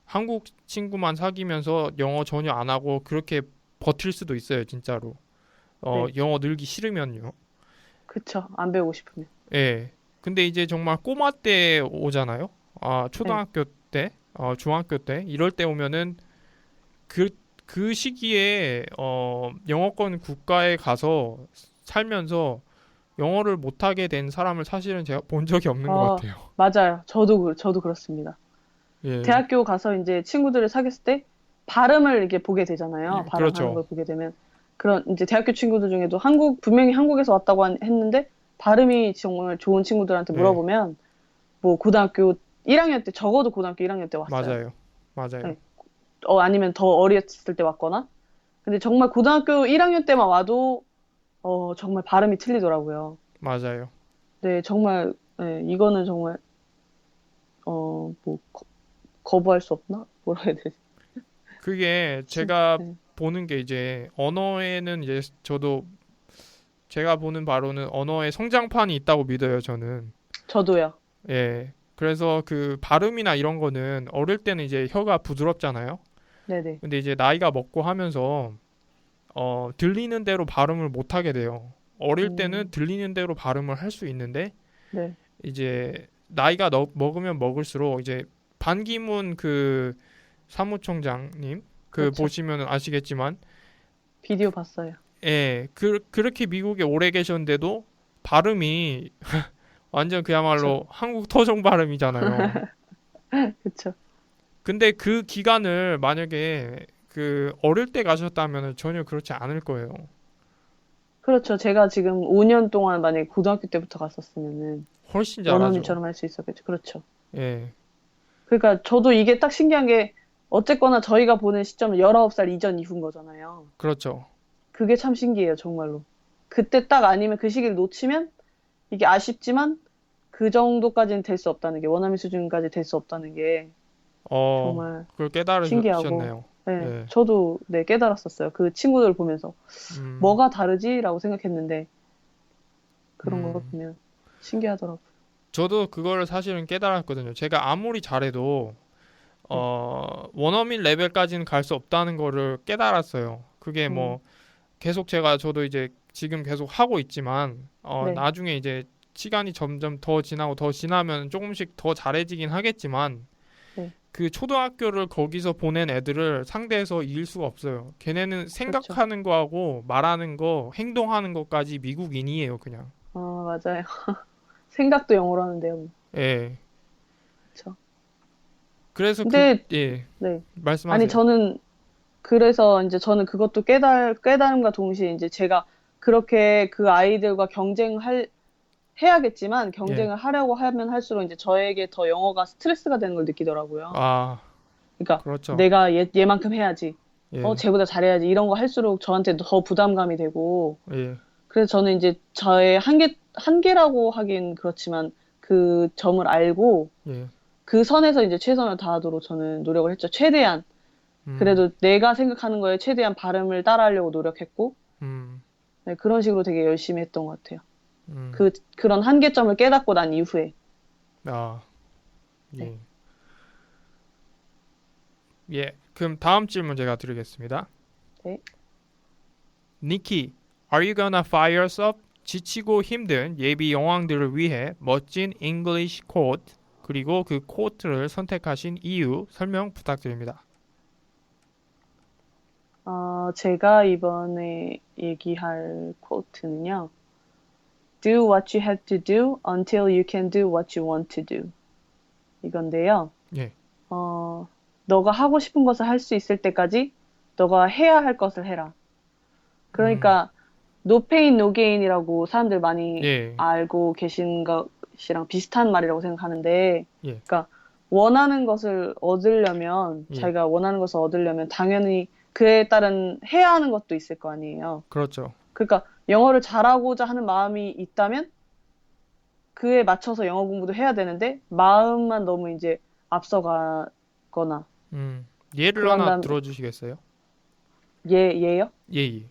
한국 친구만 사귀면서 영어 전혀 안 하고 그렇게 버틸 수도 있어요, 진짜로. 네. 영어 늘기 싫으면요. 그쵸. 안 배우고 싶으면. 예. 근데 이제 정말 꼬마 때 오잖아요. 네. 초등학교 때, 중학교 때 이럴 때 오면은 그, 그 시기에 영어권 국가에 가서 살면서 영어를 못하게 된 사람을 사실은 제가 본 적이 없는 것 같아요. 맞아요. 저도 그렇습니다. 예, 대학교 가서 이제 친구들을 사귀었을 때 발음을 이렇게 보게 되잖아요. 발음하는 그렇죠. 걸 보게 되면 그런 이제 대학교 친구들 중에도 분명히 한국에서 왔다고 했는데 발음이 정말 좋은 친구들한테 예, 물어보면 뭐 고등학교 1학년 때 적어도 고등학교 1학년 때 왔어요. 맞아요. 맞아요. 네. 아니면 더 어렸을 때 왔거나 근데 정말 고등학교 1학년 때만 와도 정말 발음이 틀리더라고요. 맞아요. 네, 정말 네, 이거는 정말 뭐 거부할 수 없나? 뭐라 해야 되지? 그게 제가 네. 보는 게 이제 언어에는 이제 저도 제가 보는 바로는 언어의 성장판이 있다고 믿어요, 저는. 저도요. 예. 그래서 그 발음이나 이런 거는 어릴 때는 이제 혀가 부드럽잖아요. 네네. 근데 이제 나이가 먹고 하면서 들리는 대로 발음을 못 하게 돼요. 어릴 때는 음, 들리는 대로 발음을 할 수 있는데 네, 이제 나이가 먹으면 먹을수록 이제 반기문 그 사무총장님 그 그렇죠. 보시면 아시겠지만 비디오 봤어요. 예, 그렇게 미국에 오래 계셨는데도 발음이 완전 그쵸, 그야말로 한국 토종 발음이잖아요. 그쵸. 근데 그 기간을 만약에 그 어릴 때 가셨다면 전혀 그렇지 않을 거예요. 그렇죠. 제가 지금 5년 동안 만약에 고등학교 때부터 갔었으면은 훨씬 잘하죠. 원어민처럼 할 수 있었겠죠. 그렇죠. 예, 그러니까 저도 이게 딱 신기한 게 어쨌거나 저희가 보는 시점은 19살 이전 이후인 거잖아요. 그렇죠. 그게 참 신기해요, 정말로. 그때 딱 아니면 그 시기를 놓치면 이게 아쉽지만 그 정도까지는 될 수 없다는 게, 원어민 수준까지 될 수 없다는 게 정말 그걸 신기하고, 깨달으셨네요. 네, 예, 저도 네, 깨달았었어요. 그 친구들 보면서 음, 뭐가 다르지라고 생각했는데 그런 걸 음. 보면 신기하더라고요. 저도 그거를 사실은 깨달았거든요. 제가 아무리 잘해도 네, 원어민 레벨까지는 갈 수 없다는 거를 깨달았어요. 그게 음, 뭐 계속 제가 저도 이제 지금 계속 하고 있지만 네, 나중에 이제 시간이 점점 더 지나고 더 지나면 조금씩 더 잘해지긴 하겠지만 네, 그 초등학교를 거기서 보낸 애들을 상대해서 이길 수가 없어요. 걔네는 그렇죠. 생각하는 거하고 말하는 거, 행동하는 것까지 미국인이에요, 그냥. 맞아요. 생각도 영어로 하는데요. 뭐. 예. 그렇죠. 그래서 근데 예, 네, 아니 말씀하세요. 저는 그래서 이제 저는 그것도 깨달음과 동시에 이제 제가 그렇게 그 아이들과 해야겠지만 예. 경쟁을 하려고 하면 할수록 이제 저에게 더 영어가 스트레스가 되는 걸 느끼더라고요. 아, 그러니까 그렇죠. 내가 얘만큼 해야지. 예, 쟤보다 잘해야지. 이런 거 할수록 저한테 더 부담감이 되고. 예, 그래서 저는 이제 저의 한계라고 하긴 그렇지만 그 점을 알고 예. 그 선에서 이제 최선을 다하도록 저는 노력을 했죠. 최대한. 음, 그래도 내가 생각하는 거에 최대한 발음을 따라하려고 노력했고. 음, 네, 그런 식으로 되게 열심히 했던 것 같아요. 음. 그런 한계점을 깨닫고 난 이후에. 아, 네. 예. 예. 그럼 다음 질문 제가 드리겠습니다. 네. 니키, are you gonna fire yourself? 지치고 힘든 예비 여왕들을 위해 멋진 English quote 그리고 그 quote를 선택하신 이유 설명 부탁드립니다. 제가 이번에 얘기할 코트는요. Do what you have to do until you can do what you want to do. 이건데요. 예. 너가 하고 싶은 것을 할 수 있을 때까지 너가 해야 할 것을 해라. 음, 그러니까 no pain, no gain이라고 사람들 많이 예, 알고 계신 것이랑 비슷한 말이라고 생각하는데, 예, 그러니까 원하는 것을 얻으려면, 예. 자기가 원하는 것을 얻으려면 당연히 그에 따른 해야 하는 것도 있을 거 아니에요. 그렇죠. 그러니까 영어를 잘하고자 하는 마음이 있다면 그에 맞춰서 영어 공부도 해야 되는데 마음만 너무 이제 앞서가거나 예를 그런 하나 다음 들어주시겠어요? 얘요? 예, 예.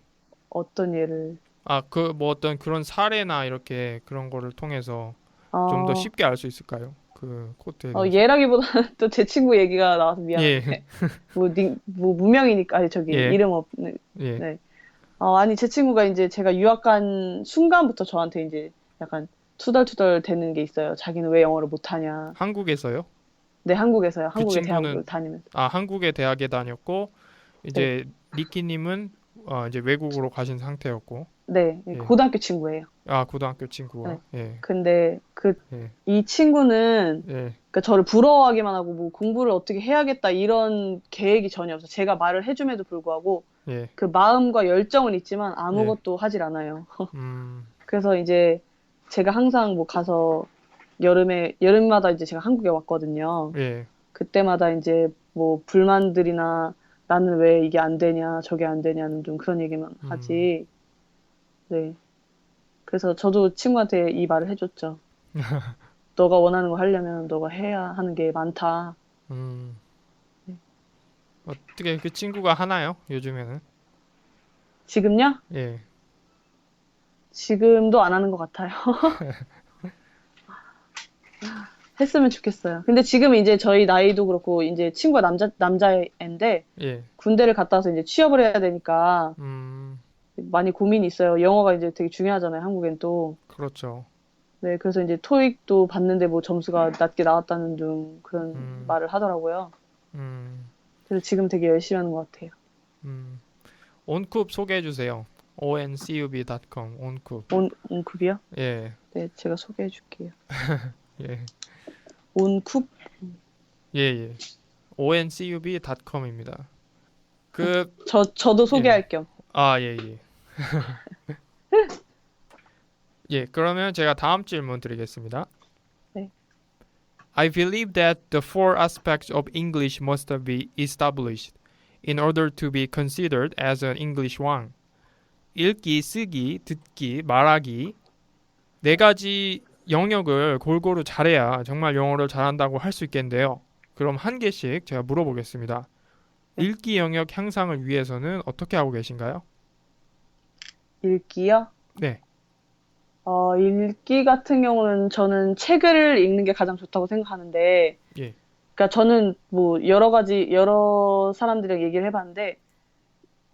어떤 예를? 아, 그 뭐 어떤 그런 사례나 이렇게 그런 거를 통해서 좀 더 어, 쉽게 알 수 있을까요? 그 코트에 대해서. 얘라기보다는 또 제 친구 얘기가 나와서 예, 미안한데 뭐 무명이니까 아니 저기 예, 이름 없는. 예. 네. 아니 제 친구가 이제 제가 유학 간 순간부터 저한테 이제 약간 투덜투덜 되는 게 있어요. 자기는 왜 영어를 못하냐. 한국에서요? 네, 한국에서요. 그 한국의 대학을 친구는 다니면서. 한국의 대학에 다녔고 네. 이제 니키님은 이제 외국으로 가신 상태였고, 네, 예. 고등학교 친구예요. 고등학교 친구가, 네. 예, 근데 예, 이 친구는 예, 그러니까 저를 부러워하기만 하고 뭐 공부를 어떻게 해야겠다 이런 계획이 전혀 없어요. 제가 말을 해줌에도 불구하고 예, 그 마음과 열정은 있지만 예, 아무것도 하질 않아요. 음, 그래서 이제 제가 항상 뭐 가서 여름마다 이제 제가 한국에 왔거든요. 예, 그때마다 이제 뭐 불만들이나 나는 왜 이게 안 되냐, 저게 안 되냐는 좀 그런 얘기만 하지. 네. 그래서 저도 친구한테 이 말을 해줬죠. 너가 원하는 거 하려면 너가 해야 하는 게 많다. 음. 네. 어떻게 그 친구가 하나요? 요즘에는? 지금요? 예. 지금도 안 하는 것 같아요. 했으면 좋겠어요. 근데 지금 이제 저희 나이도 그렇고 이제 친구가 남자애인데 예. 군대를 갔다 와서 이제 취업을 해야 되니까 음. 많이 고민이 있어요. 영어가 이제 되게 중요하잖아요. 한국엔 또. 그렇죠. 네, 그래서 이제 토익도 봤는데 뭐 점수가 낮게 나왔다는 등 그런 음. 말을 하더라고요. 음. 그래서 지금 되게 열심히 하는 것 같아요. 음. 온쿱 소개해 주세요. oncub.com 온쿱. 온쿱이요? 예. 네, 제가 소개해 줄게요. 예. 온쿱? 예, 예. oncub.com입니다. 그 저도 예. 소개할 겸. 아, 예, 예. 예, 그러면 제가 다음 질문 드리겠습니다. 네. I believe that the four aspects of English must be established in order to be considered as an English 왕. 읽기, 쓰기, 듣기, 말하기 네 가지 영역을 골고루 잘해야 정말 영어를 잘한다고 할 수 있겠는데요. 그럼 한 개씩 제가 물어보겠습니다. 네. 읽기 영역 향상을 위해서는 어떻게 하고 계신가요? 읽기요? 네. 읽기 같은 경우는 저는 책을 읽는 게 가장 좋다고 생각하는데, 예. 그러니까 저는 뭐 여러 사람들이랑 얘기를 해봤는데,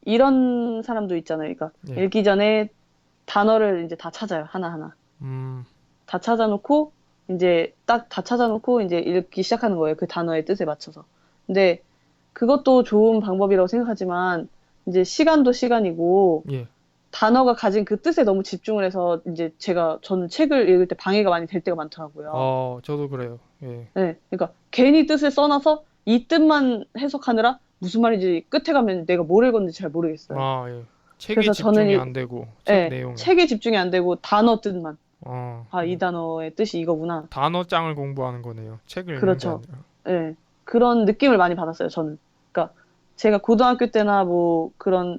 이런 사람도 있잖아요. 그러니까 예. 읽기 전에 단어를 이제 다 찾아요. 하나하나. 음. 다 찾아놓고, 이제 딱 다 찾아놓고 이제 읽기 시작하는 거예요. 그 단어의 뜻에 맞춰서. 근데 그것도 좋은 방법이라고 생각하지만, 이제 시간도 시간이고, 예. 단어가 가진 그 뜻에 너무 집중을 해서 이제 저는 책을 읽을 때 방해가 많이 될 때가 많더라고요. 저도 그래요. 예. 네, 그러니까 괜히 뜻을 써놔서 이 뜻만 해석하느라 무슨 말인지 끝에 가면 내가 뭘 읽었는지 잘 모르겠어요. 아, 예. 책에 그래서 저는 집중이 안 되고 책 네, 내용에. 책에 집중이 안 되고 단어 뜻만. 이 예. 단어의 뜻이 이거구나. 단어장을 공부하는 거네요. 책을 읽는 게 그렇죠. 아니라. 네, 그런 느낌을 많이 받았어요, 저는. 그러니까 제가 고등학교 때나 뭐 그런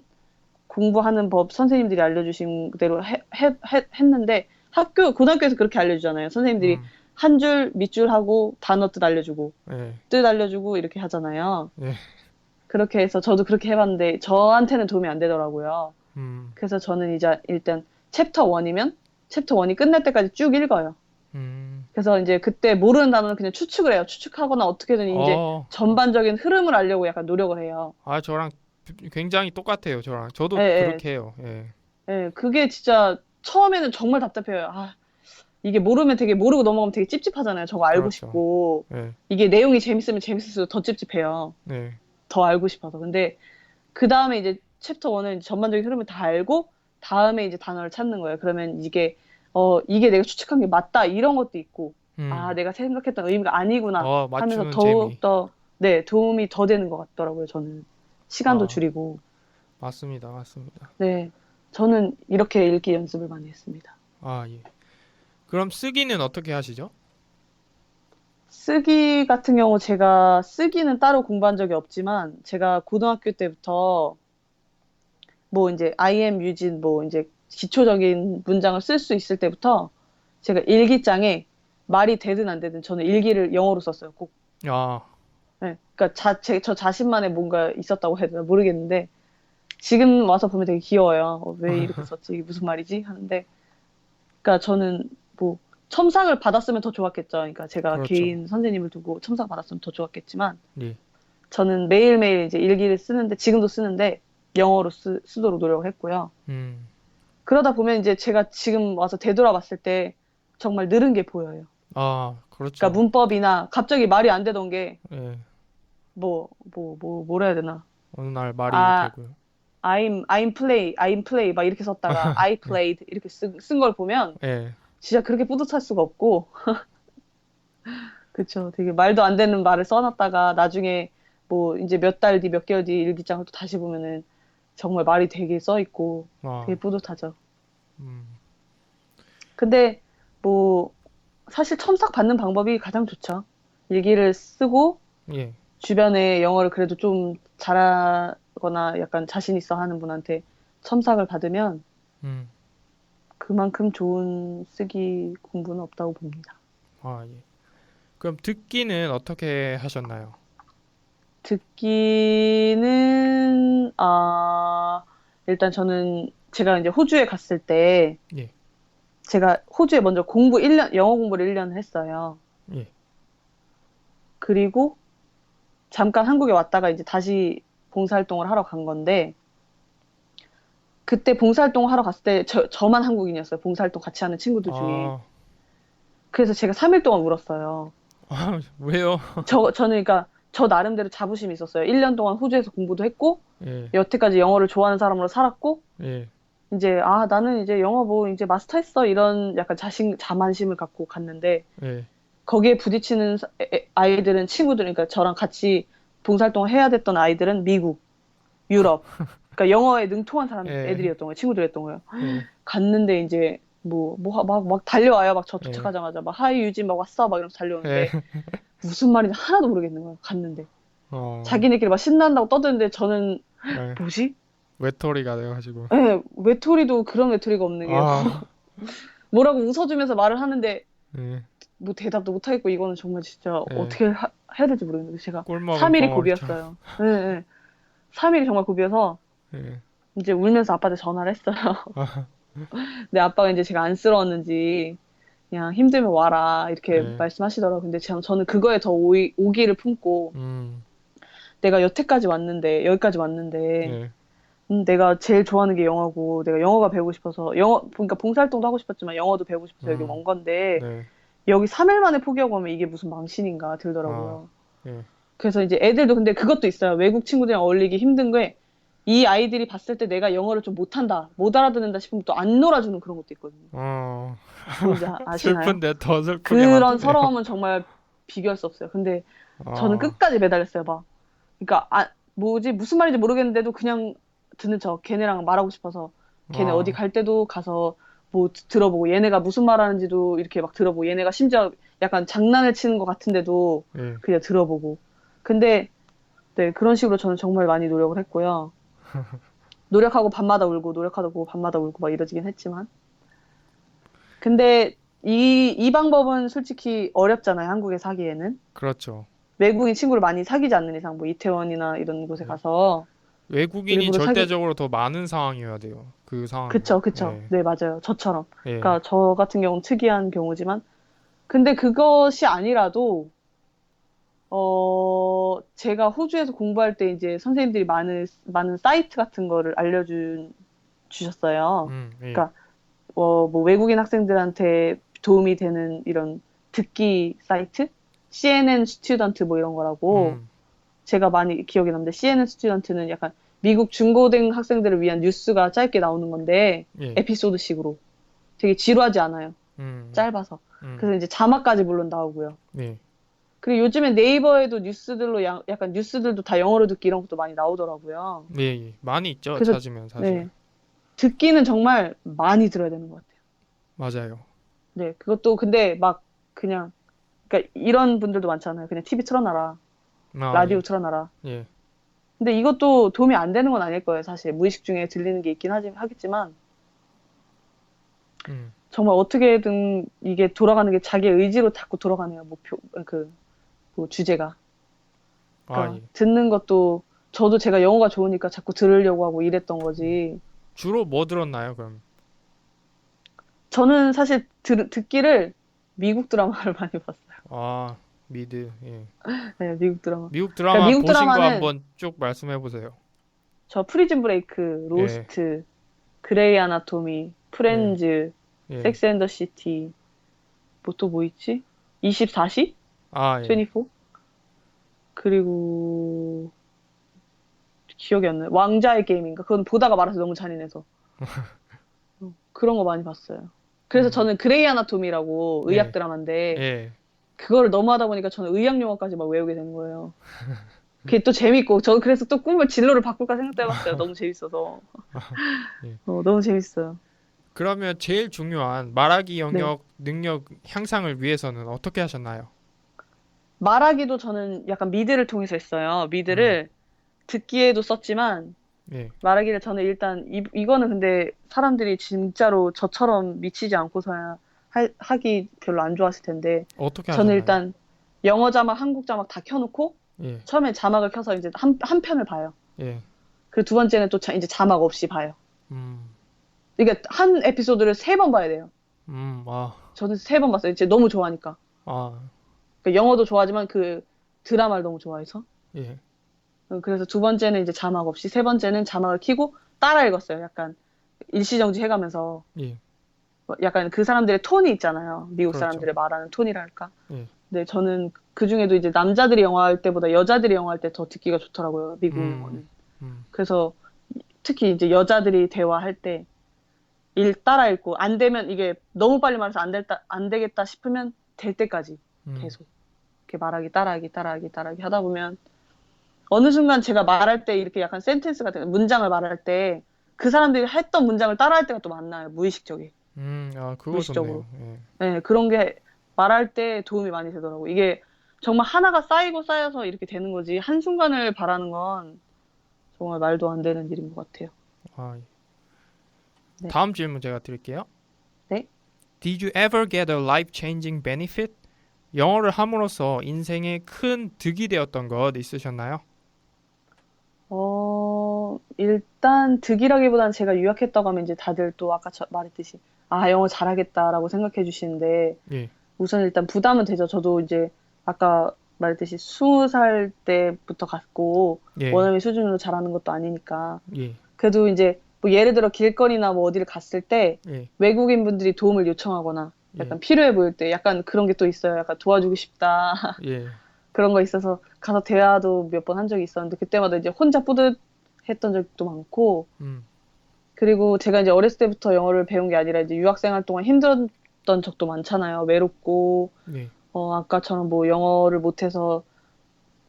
공부하는 법 선생님들이 알려주신 대로 했는데 고등학교에서 그렇게 알려주잖아요. 선생님들이 음. 한 줄, 밑줄 하고 단어 뜻 알려주고 예. 뜻 알려주고 이렇게 하잖아요. 예. 그렇게 해서 저도 그렇게 해봤는데 저한테는 도움이 안 되더라고요. 음. 그래서 저는 이제 일단 챕터 1이면 챕터 1이 끝날 때까지 쭉 읽어요. 음. 그래서 이제 그때 모르는 단어는 그냥 추측을 해요. 추측하거나 어떻게든 이제 전반적인 흐름을 알려고 약간 노력을 해요. 저랑 굉장히 똑같아요. 저랑. 저도 예, 예. 그렇게 해요. 예. 예, 그게 진짜 처음에는 정말 답답해요. 이게 모르면 되게 모르고 넘어가면 되게 찝찝하잖아요. 저거 알고 그렇죠. 싶고. 예. 이게 내용이 재밌으면 재밌을수록 더 찝찝해요. 네. 더 알고 싶어서. 근데 그 다음에 이제 챕터 1은 전반적인 흐름을 다 알고 다음에 이제 단어를 찾는 거예요. 그러면 이게 내가 추측한 게 맞다 이런 것도 있고 내가 생각했던 의미가 아니구나 하면서 맞추는 더욱 재미. 더 네, 도움이 더 되는 것 같더라고요. 저는 시간도 줄이고. 맞습니다. 맞습니다. 네, 저는 이렇게 읽기 연습을 많이 했습니다. 예. 그럼 쓰기는 어떻게 하시죠? 쓰기 같은 경우 제가 쓰기는 따로 공부한 적이 없지만 제가 고등학교 때부터 뭐 이제 I am 유진 뭐 이제 기초적인 문장을 쓸 수 있을 때부터 제가 일기장에 말이 되든 안 되든 저는 일기를 영어로 썼어요. 꼭. 아, 네. 그러니까 저 자신만의 뭔가 있었다고 해야 되나 모르겠는데 지금 와서 보면 되게 귀여워요. 왜 이렇게 썼지? 이게 무슨 말이지? 하는데 그러니까 저는 뭐 첨삭을 받았으면 더 좋았겠죠. 그러니까 제가 그렇죠. 개인 선생님을 두고 첨삭 받았으면 더 좋았겠지만 예. 저는 매일매일 이제 일기를 쓰는데 지금도 쓰는데 영어로 쓰도록 노력을 했고요. 그러다 보면 이제 제가 지금 와서 되돌아봤을 때 정말 늘은 게 보여요. 그렇죠. 그러니까 문법이나 갑자기 말이 안 되던 게 예. 뭐라 해야 되나? 어느 날 말이 되고요. I'm play 막 이렇게 썼다가 I played 이렇게 쓴 걸 보면 예. 진짜 그렇게 뿌듯할 수가 없고 그쵸. 되게 말도 안 되는 말을 써놨다가 나중에 뭐 이제 몇 달 뒤, 몇 개월 뒤 일기장을 또 다시 보면은 정말 말이 되게 써있고 되게 뿌듯하죠. 근데 뭐 사실 첨삭 받는 방법이 가장 좋죠. 일기를 쓰고 예. 주변에 영어를 그래도 좀 잘하거나 약간 자신 있어 하는 분한테 첨삭을 받으면 음. 그만큼 그만큼 좋은 쓰기 공부는 없다고 봅니다. 아, 예. 그럼 듣기는 어떻게 하셨나요? 듣기는 일단 저는 제가 이제 호주에 갔을 때 예. 제가 호주에 먼저 영어 공부를 1년 했어요. 예. 그리고 잠깐 한국에 왔다가 이제 다시 봉사활동을 하러 간 건데 그때 봉사활동 하러 갔을 때 저만 한국인이었어요. 봉사활동 같이 하는 친구들 중에. 아, 그래서 제가 3일 동안 울었어요. 왜요? 저는 그러니까 저 나름대로 자부심이 있었어요. 1년 동안 호주에서 공부도 했고 예. 여태까지 영어를 좋아하는 사람으로 살았고 예. 이제 나는 이제 영어 뭐 이제 마스터했어 이런 약간 자만심을 갖고 갔는데 예. 거기에 부딪히는 아이들은 친구들 그러니까 저랑 같이 봉사활동을 해야 됐던 아이들은 미국, 유럽 그러니까 영어에 능통한 사람 예. 애들이었던 거예요. 친구들이었던 거예요. 예. 갔는데 이제 막 달려와요. 막 저 예. 도착하자마자 막 하이 유진 막 왔어 막 이러면서 달려오는데 예. 무슨 말인지 하나도 모르겠는 거예요. 갔는데 어. 자기네끼리 막 신난다고 떠드는데 저는 예. 뭐지? 외톨이가 돼가지고. 예, 외톨이도 그런 외톨이가 없는 게 아. 뭐라고 웃어주면서 말을 하는데 예. 뭐 대답도 못 하겠고 이거는 정말 진짜 예. 어떻게 해야 될지 모르겠는데 제가 꿀 먹은 3일이 벙어리처럼. 고비였어요. 예, 예. 3일이 정말 고비여서 예. 이제 울면서 아빠한테 전화를 했어요. 아, 근데 아빠가 이제 제가 안쓰러웠는지 그냥 힘들면 와라 이렇게 네. 말씀하시더라고요. 근데 저는 그거에 더 오기를 품고 음. 내가 여기까지 왔는데 예. 내가 제일 좋아하는 게 영어고 내가 영어가 배우고 싶어서 그러니까 봉사활동도 하고 싶었지만 영어도 배우고 싶어서 여기 온 건데 네. 여기 3일 만에 포기하고 오면 이게 무슨 망신인가 들더라고요. 예. 그래서 이제 애들도 근데 그것도 있어요. 외국 친구들이랑 어울리기 힘든 게 이 아이들이 봤을 때 내가 영어를 좀 못한다, 못 알아듣는다 싶으면 또 안 놀아주는 그런 것도 있거든요. 어. 뭔지 아시나요? 슬픈데 더 슬프게 그런 만드네요. 서러움은 정말 비교할 수 없어요. 근데 저는 아. 끝까지 매달렸어요, 막. 그러니까 무슨 말인지 모르겠는데도 그냥 듣는 척 걔네랑 말하고 싶어서 걔네 어디 갈 때도 가서 뭐 들어보고 얘네가 무슨 말하는지도 이렇게 막 들어보고 얘네가 심지어 약간 장난을 치는 것 같은데도 예. 그냥 들어보고. 근데 네, 그런 식으로 저는 정말 많이 노력을 했고요. 노력하고 밤마다 울고 노력하고 밤마다 울고 막 이러지긴 했지만 근데 이 방법은 솔직히 어렵잖아요. 한국에 사기에는. 그렇죠. 외국인 친구를 많이 사귀지 않는 이상 뭐 이태원이나 이런 곳에 네. 가서 외국인이 일부러 절대적으로 더 많은 상황이어야 돼요. 그 상황. 그쵸. 예. 네, 맞아요. 저처럼. 예. 그러니까 저 같은 경우는 특이한 경우지만 근데 그것이 아니라도 제가 호주에서 공부할 때 이제 선생님들이 많은 사이트 같은 거를 주셨어요. 예. 그러니까 뭐 외국인 학생들한테 도움이 되는 이런 듣기 사이트? CNN 스튜던트 뭐 이런 거라고 제가 많이 기억이 남는데 CNN 스튜던트는 약간 미국 중고등 학생들을 위한 뉴스가 짧게 나오는 건데 예. 에피소드식으로 되게 지루하지 않아요. 짧아서. 그래서 이제 자막까지 물론 나오고요. 예. 그리고 요즘엔 네이버에도 뉴스들로 약간 뉴스들도 다 영어로 듣기 이런 것도 많이 나오더라고요. 예. 예. 많이 있죠. 그래서 찾으면 사실. 네. 듣기는 정말 많이 들어야 되는 것 같아요. 맞아요. 네, 그것도 근데 막 그냥 그러니까 이런 분들도 많잖아요. 그냥 TV 틀어놔라, 라디오 예. 틀어놔라. 예. 근데 이것도 도움이 안 되는 건 아닐 거예요. 사실 무의식 중에 들리는 게 있긴 하겠지만 정말 어떻게든 이게 돌아가는 게 자기 의지로 자꾸 돌아가네요. 뭐 주제가. 그러니까 예. 듣는 것도 저도 제가 영어가 좋으니까 자꾸 들으려고 하고 이랬던 거지. 주로 뭐 들었나요, 그럼? 저는 사실 듣기를 미국 드라마를 많이 봤어요. 미드. 예. 네, 미국 드라마. 미국 드라마 그러니까 미국 보신 거 드라마는 한번 쭉 말씀해 보세요. 저 프리즌 브레이크, 로스트, 그레이 아나토미, 프렌즈, 예. 섹스 앤 더 시티, 뭐 있지? 24시? 예. 24? 그리고 기억이 안 나요. 왕자의 게임인가? 그건 보다가 말아서 너무 잔인해서. 그런 거 많이 봤어요. 그래서 저는 그레이 아나토미라고 의학 드라마인데 예. 그거를 너무 하다 보니까 저는 의학 용어까지 막 외우게 된 거예요. 그게 또 재밌고 저는 그래서 또 진로를 바꿀까 생각도 해봤어요. 너무 재밌어서. 예. 너무 재밌어요. 그러면 제일 중요한 말하기 영역 능력 향상을 위해서는 어떻게 하셨나요? 말하기도 저는 약간 미드를 통해서 했어요. 미드를 듣기에도 썼지만 예. 말하기를 저는 일단 이거는 근데 사람들이 진짜로 저처럼 미치지 않고서야 하기 별로 안 좋아하실 텐데 어떻게 저는 하셨나요? 일단 영어 자막, 한국 자막 다 켜놓고 예. 처음에 자막을 켜서 이제 한 편을 봐요. 예. 그리고 두 번째는 또 이제 자막 없이 봐요. 음. 그러니까 한 에피소드를 3번 봐야 돼요. 아. 저는 3번 봤어요. 이제 너무 좋아하니까. 아. 그러니까 영어도 좋아하지만 그 드라마를 너무 좋아해서. 예. 그래서 두 번째는 이제 자막 없이, 세 번째는 자막을 켜고 따라 읽었어요. 약간 일시정지 해가면서. 예. 약간 그 사람들의 톤이 있잖아요. 미국 그렇죠. 사람들의 말하는 톤이랄까. 예. 근데 저는 그 중에도 이제 남자들이 영화할 때보다 여자들이 영화할 때 더 듣기가 좋더라고요. 미국 영화는. 그래서 특히 이제 여자들이 대화할 때 따라 읽고 안 되면 이게 너무 빨리 말해서 안 되겠다 싶으면 될 때까지 계속 이렇게 말하기 따라하기 하다 보면 어느 순간 제가 말할 때 이렇게 약간 센텐스 같은 문장을 말할 때 그 사람들이 했던 문장을 따라할 때가 또 많나요. 무의식적이. 아, 그거 무의식적으로. 좋네요. 네, 그런 게 말할 때 도움이 많이 되더라고. 이게 정말 하나가 쌓이고 쌓여서 이렇게 되는 거지. 한순간을 바라는 건 정말 말도 안 되는 일인 것 같아요. 아, 네. 다음 질문 제가 드릴게요. 네. Did you ever get a life-changing benefit? 영어를 함으로써 인생에 큰 득이 되었던 것 있으셨나요? 일단 득이라기보다는 제가 유학했다고 하면 이제 다들 또 아까 말했듯이 아, 영어 잘하겠다라고 생각해 주시는데 예. 우선 일단 부담은 되죠. 저도 이제 아까 말했듯이 20살 때부터 갔고 예. 원어민 수준으로 잘하는 것도 아니니까. 예. 그래도 이제 뭐 예를 들어 길거리나 뭐 어디를 갔을 때 예. 외국인 분들이 도움을 요청하거나 약간 예. 필요해 보일 때 약간 그런 게 또 있어요. 약간 도와주고 싶다. 예. 그런 거 있어서 가서 대화도 몇 번 한 적이 있었는데 그때마다 이제 혼자 뿌듯했던 적도 많고 그리고 제가 이제 어렸을 때부터 영어를 배운 게 아니라 이제 유학생활 동안 힘들었던 적도 많잖아요. 외롭고 예. 아까처럼 뭐 영어를 못해서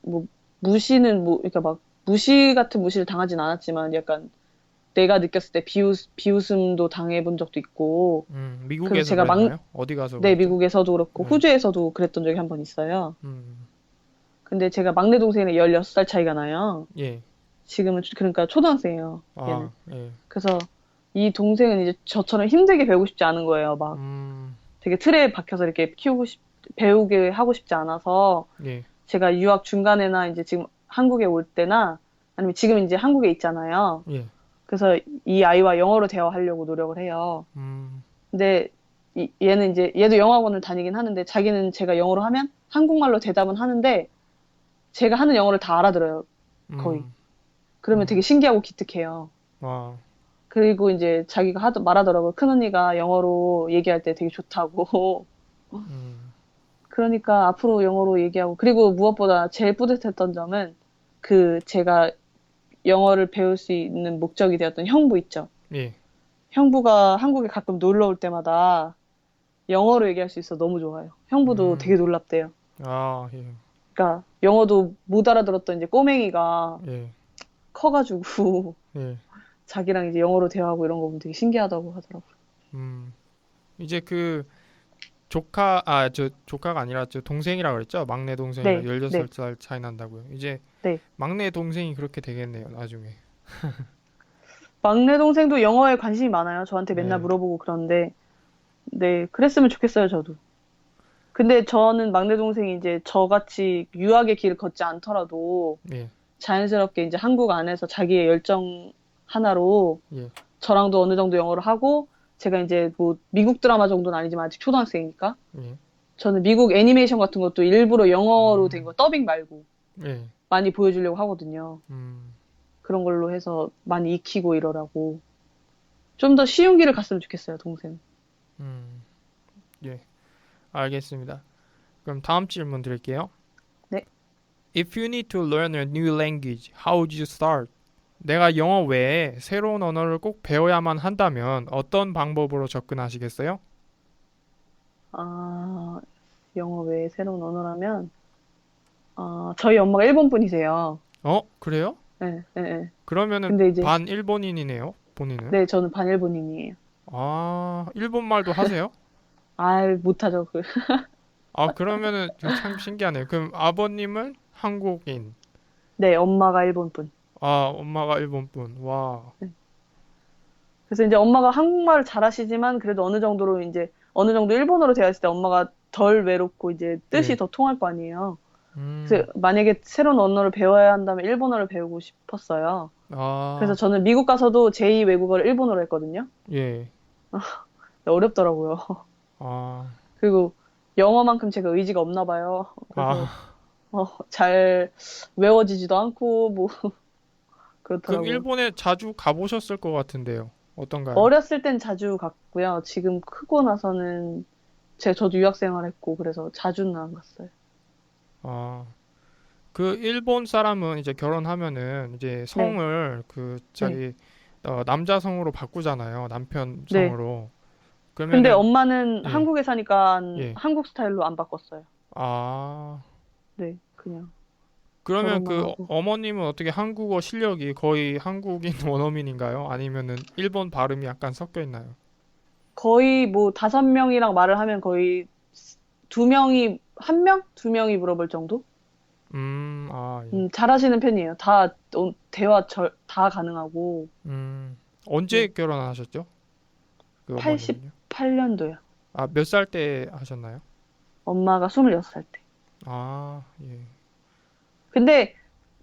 뭐 무시는 뭐 그러니까 막 무시 같은 무시를 당하진 않았지만 약간 내가 느꼈을 때 비웃음도 당해본 적도 있고 그래서 미국에서 제가 그랬나요? 어디 가서 네, 그랬죠? 미국에서도 그렇고 네. 호주에서도 그랬던 적이 한 번 있어요. 근데 제가 막내 동생이랑 16살 차이가 나요. 예. 지금은 그러니까 초등학생이에요. 얘는. 예. 그래서 이 동생은 이제 저처럼 힘들게 배우고 싶지 않은 거예요. 막 되게 틀에 박혀서 이렇게 배우게 하고 싶지 않아서 예. 제가 유학 중간에나 이제 지금 한국에 올 때나 아니면 지금 이제 한국에 있잖아요. 예. 그래서 이 아이와 영어로 대화하려고 노력을 해요. 근데 얘는 이제 얘도 영어학원을 다니긴 하는데 자기는 제가 영어로 하면 한국말로 대답은 하는데 제가 하는 영어를 다 알아들어요. 거의. 그러면 되게 신기하고 기특해요. 그리고 이제 자기가 말하더라고요. 큰언니가 영어로 얘기할 때 되게 좋다고. 그러니까 앞으로 영어로 얘기하고 그리고 무엇보다 제일 뿌듯했던 점은 제가 영어를 배울 수 있는 목적이 되었던 형부 있죠. 예. 형부가 한국에 가끔 놀러 올 때마다 영어로 얘기할 수 있어 너무 좋아요. 형부도 되게 놀랍대요. 예. 그러니까 영어도 못 알아들었던 이제 꼬맹이가 예. 커가지고 예. 자기랑 이제 영어로 대화하고 이런 거 보면 되게 신기하다고 하더라고요. 이제 조카가 아니라 저 동생이라 그랬죠? 막내 동생이랑 네, 16살 차이 난다고요. 이제 네. 막내 동생이 그렇게 되겠네요, 나중에. 막내 동생도 영어에 관심이 많아요. 저한테 맨날 네. 물어보고 그러는데 네, 그랬으면 좋겠어요, 저도. 근데 저는 막내 동생이 이제 저같이 유학의 길을 걷지 않더라도 예. 자연스럽게 이제 한국 안에서 자기의 열정 하나로 예. 저랑도 어느 정도 영어를 하고 제가 이제 뭐 미국 드라마 정도는 아니지만 아직 초등학생이니까 예. 저는 미국 애니메이션 같은 것도 일부러 영어로 된 거 더빙 말고 예. 많이 보여주려고 하거든요. 그런 걸로 해서 많이 익히고 이러라고 좀 더 쉬운 길을 갔으면 좋겠어요, 동생. 예. 알겠습니다. 그럼 다음 질문 드릴게요. 네. If you need to learn a new language, how would you start? 내가 영어 외에 새로운 언어를 꼭 배워야만 한다면 어떤 방법으로 접근하시겠어요? 영어 외에 새로운 언어라면 저희 엄마가 일본 분이세요. 그래요? 네, 네, 네. 그러면은 근데 이제 반 일본인이네요, 본인은. 네, 저는 반일본인이에요. 일본 말도 하세요? 못하죠. 아, 그러면은 참 신기하네요. 그럼 아버님은 한국인, 네, 엄마가 일본 분. 아, 엄마가 일본 분. 와. 네. 그래서 이제 엄마가 한국말을 잘하시지만 그래도 어느 정도로 이제 어느 정도 일본어로 되어 있을 때 엄마가 덜 외롭고 이제 뜻이 예. 더 통할 거 아니에요. 그래서 음. 만약에 새로운 언어를 배워야 한다면 일본어를 배우고 싶었어요. 그래서 아, 저는 미국 가서도 제2 외국어를 일본어로 했거든요. 예. 어렵더라고요. 아, 그리고 영어만큼 제가 의지가 없나 봐요. 그래서 아. 잘 외워지지도 않고 뭐 그럼 그렇더라고요. 일본에 자주 가보셨을 것 같은데요. 어떤가요? 어렸을 땐 자주 갔고요. 지금 크고 나서는 저도 유학 생활했고 그래서 자주는 안 갔어요. 아, 그 일본 사람은 이제 결혼하면은 이제 네, 성을 그 네, 자기 남자 성으로 바꾸잖아요. 남편 네. 성으로. 근데 그러면은 엄마는 예, 한국에 사니까 예. 한국 스타일로 안 바꿨어요. 아, 네, 그냥 그러면 결혼만 그 하고. 어머님은 어떻게 한국어 실력이 거의 한국인 원어민인가요? 아니면은 일본 발음이 약간 섞여 있나요? 거의 뭐 5명이랑 말을 하면 거의 2명이, 1명? 2명이 물어볼 정도? 아, 예. 잘하시는 편이에요. 대화 다 가능하고. 언제 네, 결혼하셨죠? 그 어머님은요? 88년도요. 아, 몇 살 때 하셨나요? 엄마가 26살 때. 아, 예. 근데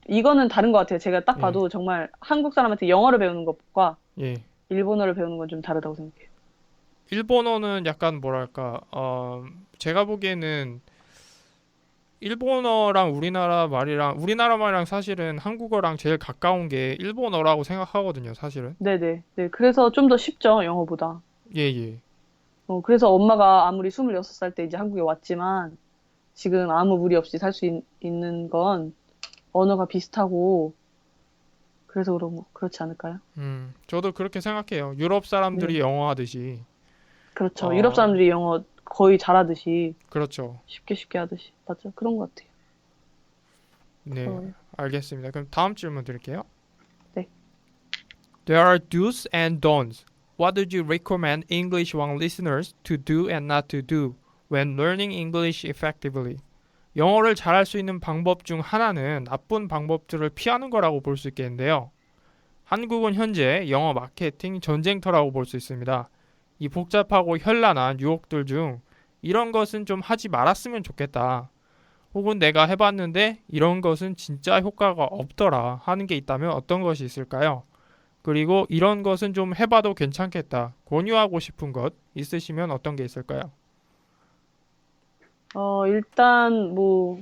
이거는 다른 것 같아요. 제가 딱 예. 봐도 정말 한국 사람한테 영어를 배우는 것과 예. 일본어를 배우는 건 좀 다르다고 생각해요. 일본어는 약간 뭐랄까, 제가 보기에는 일본어랑 우리나라 말이랑 사실은 한국어랑 제일 가까운 게 일본어라고 생각하거든요, 사실은. 네네. 네. 그래서 좀 더 쉽죠, 영어보다. 예, 예. 그래서 엄마가 아무리 26살 때 이제 한국에 왔지만 지금 아무 무리 없이 살 수 있는 건 언어가 비슷하고 그래서 그렇지 않을까요? 저도 그렇게 생각해요. 유럽 사람들이 네. 영어 하듯이. 그렇죠. 유럽 어, 사람들이 영어 거의 잘하듯이 그렇죠. 쉽게 쉽게 하듯이. 맞죠. 그런 것 같아요. 네, 어, 알겠습니다. 그럼 다음 질문 드릴게요. 네. There are do's and don'ts. What would you recommend English One listeners to do and not to do when learning English effectively? 영어를 잘할 수 있는 방법 중 하나는 나쁜 방법들을 피하는 거라고 볼 수 있겠는데요. 한국은 현재 영어 마케팅 전쟁터라고 볼 수 있습니다. 이 복잡하고 현란한 유혹들 중 이런 것은 좀 하지 말았으면 좋겠다. 혹은 내가 해봤는데 이런 것은 진짜 효과가 없더라 하는 게 있다면 어떤 것이 있을까요? 그리고 이런 것은 좀 해봐도 괜찮겠다. 권유하고 싶은 것 있으시면 어떤 게 있을까요? 일단 뭐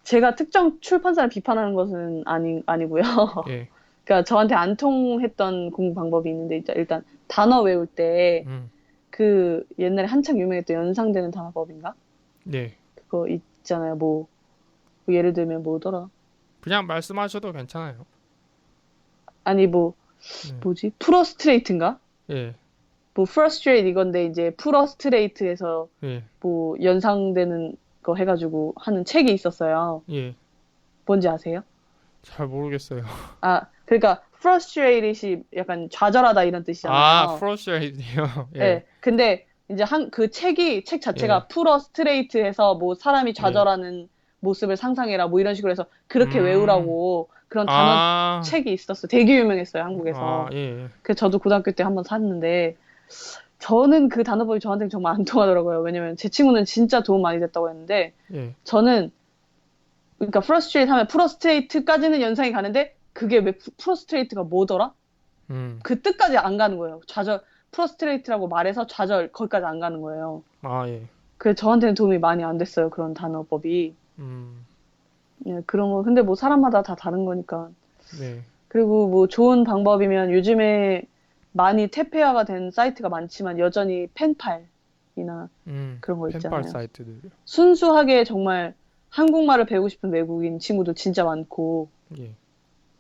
제가 특정 출판사를 비판하는 것은 아니고요. 예, 그러니까 저한테 안 통했던 공부 방법이 있는데 일단 단어 외울 때 음, 그 옛날에 한창 유명했던 연상되는 단어법인가? 네. 그거 있잖아요. 뭐 예를 들면 뭐더라? 그냥 말씀하셔도 괜찮아요. 아니 네, 뭐지? 프러스트레이트인가? 예, 뭐 frustrate 이건데 이제 프러스트레이트에서 예, 뭐 연상되는 거 해가지고 하는 책이 있었어요. 예. 뭔지 아세요? 잘 모르겠어요. 그러니까 frustrate이 약간 좌절하다 이런 아, 뜻이잖아요. 프로셔이드요. 예, 예. 근데 이제 그 책 예. 자체가 프러스트레이트해서 뭐 사람이 예. 좌절하는 모습을 상상해라 뭐 이런 식으로 해서 그렇게 음, 외우라고 그런 단어 아, 책이 있었어요. 되게 유명했어요, 아, 한국에서. 예, 그래서 저도 고등학교 때 한번 샀는데 저는 그 단어법이 저한테는 정말 안 통하더라고요. 왜냐면 제 친구는 진짜 도움 많이 됐다고 했는데 예, 저는 그러니까 frustrate 하면 프러스트레이트까지는 연상이 가는데 그게 왜 프러스트레이트가 뭐더라? 음, 그 뜻까지 안 가는 거예요. 프러스트레이트라고 말해서 좌절 거기까지 안 가는 거예요. 아, 예, 그래서 저한테는 도움이 많이 안 됐어요. 그런 단어법이. 음, 예, 그런 거. 근데 뭐 사람마다 다 다른 거니까. 네, 그리고 뭐 좋은 방법이면 요즘에 많이 퇴폐화가 된 사이트가 많지만 여전히 펜팔이나 그런 거 펜팔 있잖아요. 사이트들. 순수하게 정말 한국말을 배우고 싶은 외국인 친구들 진짜 많고, 예,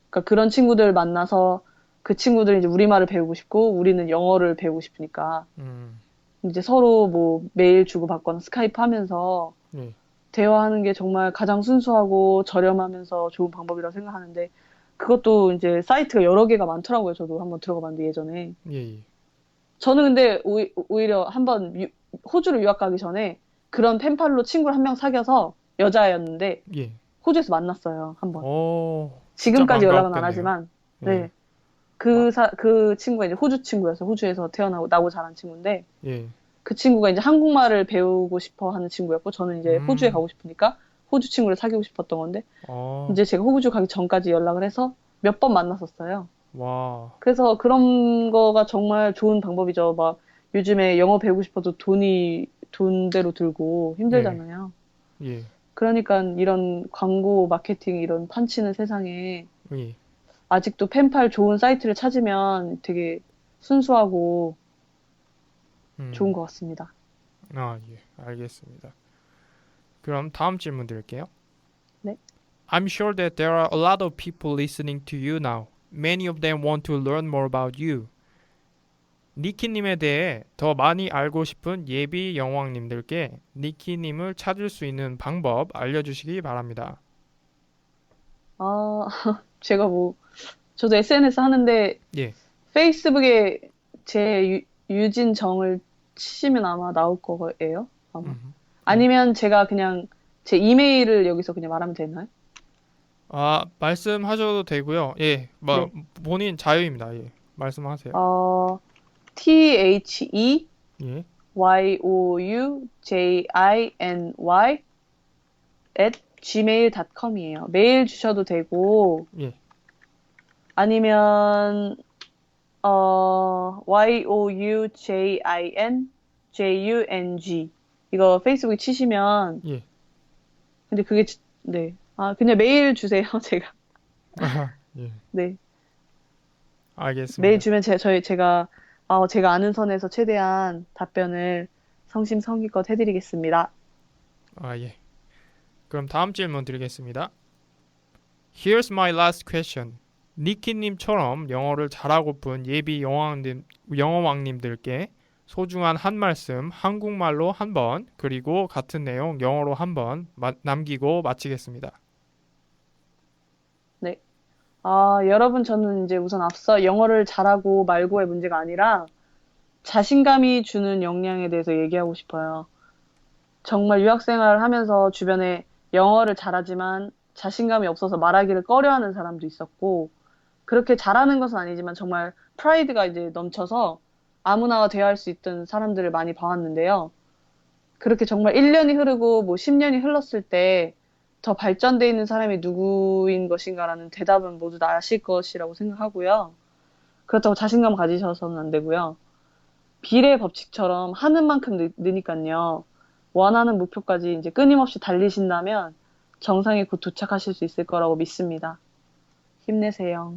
그러니까 그런 친구들 만나서 그 친구들이 이제 우리말을 배우고 싶고 우리는 영어를 배우고 싶으니까 음, 이제 서로 뭐 메일 주고받거나 스카이프 하면서 예, 대화하는 게 정말 가장 순수하고 저렴하면서 좋은 방법이라고 생각하는데 그것도 이제 사이트가 여러 개가 많더라고요. 저도 한번 들어가 봤는데 예전에. 예, 예, 저는 근데 오히려 한번 호주로 유학 가기 전에 그런 펜팔로 친구를 한 명 사귀어서 여자였는데 예. 호주에서 만났어요. 한번. 오. 지금까지 연락은 안 반가웠겠네요. 하지만 예. 네. 그 친구가 이제 호주 친구여서 호주에서 태어나고 나고 자란 친구인데 예. 그 친구가 이제 한국말을 배우고 싶어 하는 친구였고 저는 이제 호주에 음. 가고 싶으니까 호주 친구를 사귀고 싶었던 건데 어. 이제 제가 호주 가기 전까지 연락을 해서 몇 번 만났었어요. 와. 그래서 그런 거가 정말 좋은 방법이죠. 막 요즘에 영어 배우고 싶어도 돈이 돈대로 들고 힘들잖아요. 예. 그러니까 이런 광고 마케팅 이런 판치는 세상에 예. 아직도 펜팔 좋은 사이트를 찾으면 되게 순수하고 좋은 것 같습니다. 아, 예. 알겠습니다. 그럼 다음 질문 드릴게요. 네. I'm sure that there are a lot of people listening to you now. Many of them want to learn more about you. 니키님에 대해 더 많이 알고 싶은 예비 영왕님들께 니키님을 찾을 수 있는 방법 알려주시기 바랍니다. 아, 제가 저도 SNS 하는데 예. 페이스북에 제 유진정을 치시면 아마 나올 거예요. 아마. 아니면 제가 그냥 제 이메일을 여기서 그냥 말하면 되나요? 아, 말씀하셔도 되고요. 예, 뭐 네. 본인 자유입니다. 예, 말씀하세요. THEYOUJINY 예, @gmail.com이에요. 메일 주셔도 되고 예, 아니면 YOUJINJUNG 이거 페이스북에 치시면 예. 근데 그게 네. 그냥 메일 주세요. 제가. 예, 네. 알겠습니다. 메일 주면 제가 아는 선에서 최대한 답변을 성심성의껏 해드리겠습니다. 아, 예. 그럼 다음 질문 드리겠습니다. Here's my last question. 니키님처럼 영어를 잘하고픈 예비 영어왕님들께 소중한 한 말씀 한국말로 한 번, 그리고 같은 내용 영어로 한 번 남기고 마치겠습니다. 네. 여러분 저는 이제 우선 앞서 영어를 잘하고 말고의 문제가 아니라 자신감이 주는 역량에 대해서 얘기하고 싶어요. 정말 유학생활을 하면서 주변에 영어를 잘하지만 자신감이 없어서 말하기를 꺼려하는 사람도 있었고 그렇게 잘하는 것은 아니지만 정말 프라이드가 이제 넘쳐서 아무나 대화할 수 있던 사람들을 많이 봐왔는데요. 그렇게 정말 1년이 흐르고 10년이 흘렀을 때 더 발전돼 있는 사람이 누구인 것인가라는 대답은 모두 다 아실 것이라고 생각하고요. 그렇다고 자신감 가지셔서는 안 되고요. 비례 법칙처럼 하는 만큼 느니까요. 원하는 목표까지 이제 끊임없이 달리신다면 정상에 곧 도착하실 수 있을 거라고 믿습니다. 힘내세요.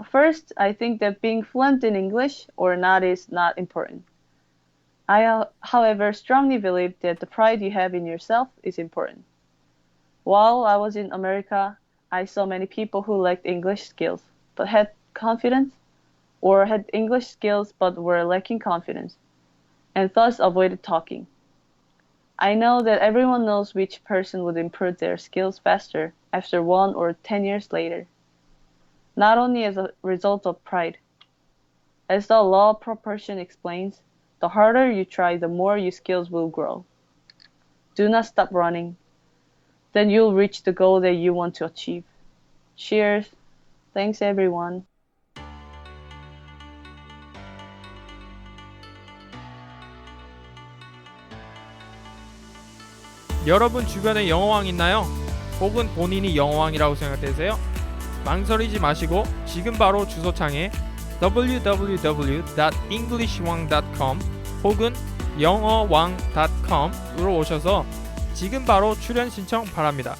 First, I think that being fluent in English or not is not important. I, however, strongly believe that the pride you have in yourself is important. While I was in America, I saw many people who lacked English skills but had confidence, or had English skills but were lacking confidence, and thus avoided talking. I know that everyone knows which person would improve their skills faster after 1 or 10 years later, not only as a result of pride. As the law of proportion explains, the harder you try, the more your skills will grow. Do not stop running. Then you'll reach the goal that you want to achieve. Cheers. Thanks, everyone. 여러분 주변에 영어왕 있나요? 혹은 본인이 영어왕이라고 생각되세요? 망설이지 마시고 지금 바로 주소창에 www.englishwang.com 혹은 영어왕.com으로 오셔서 지금 바로 출연 신청 바랍니다.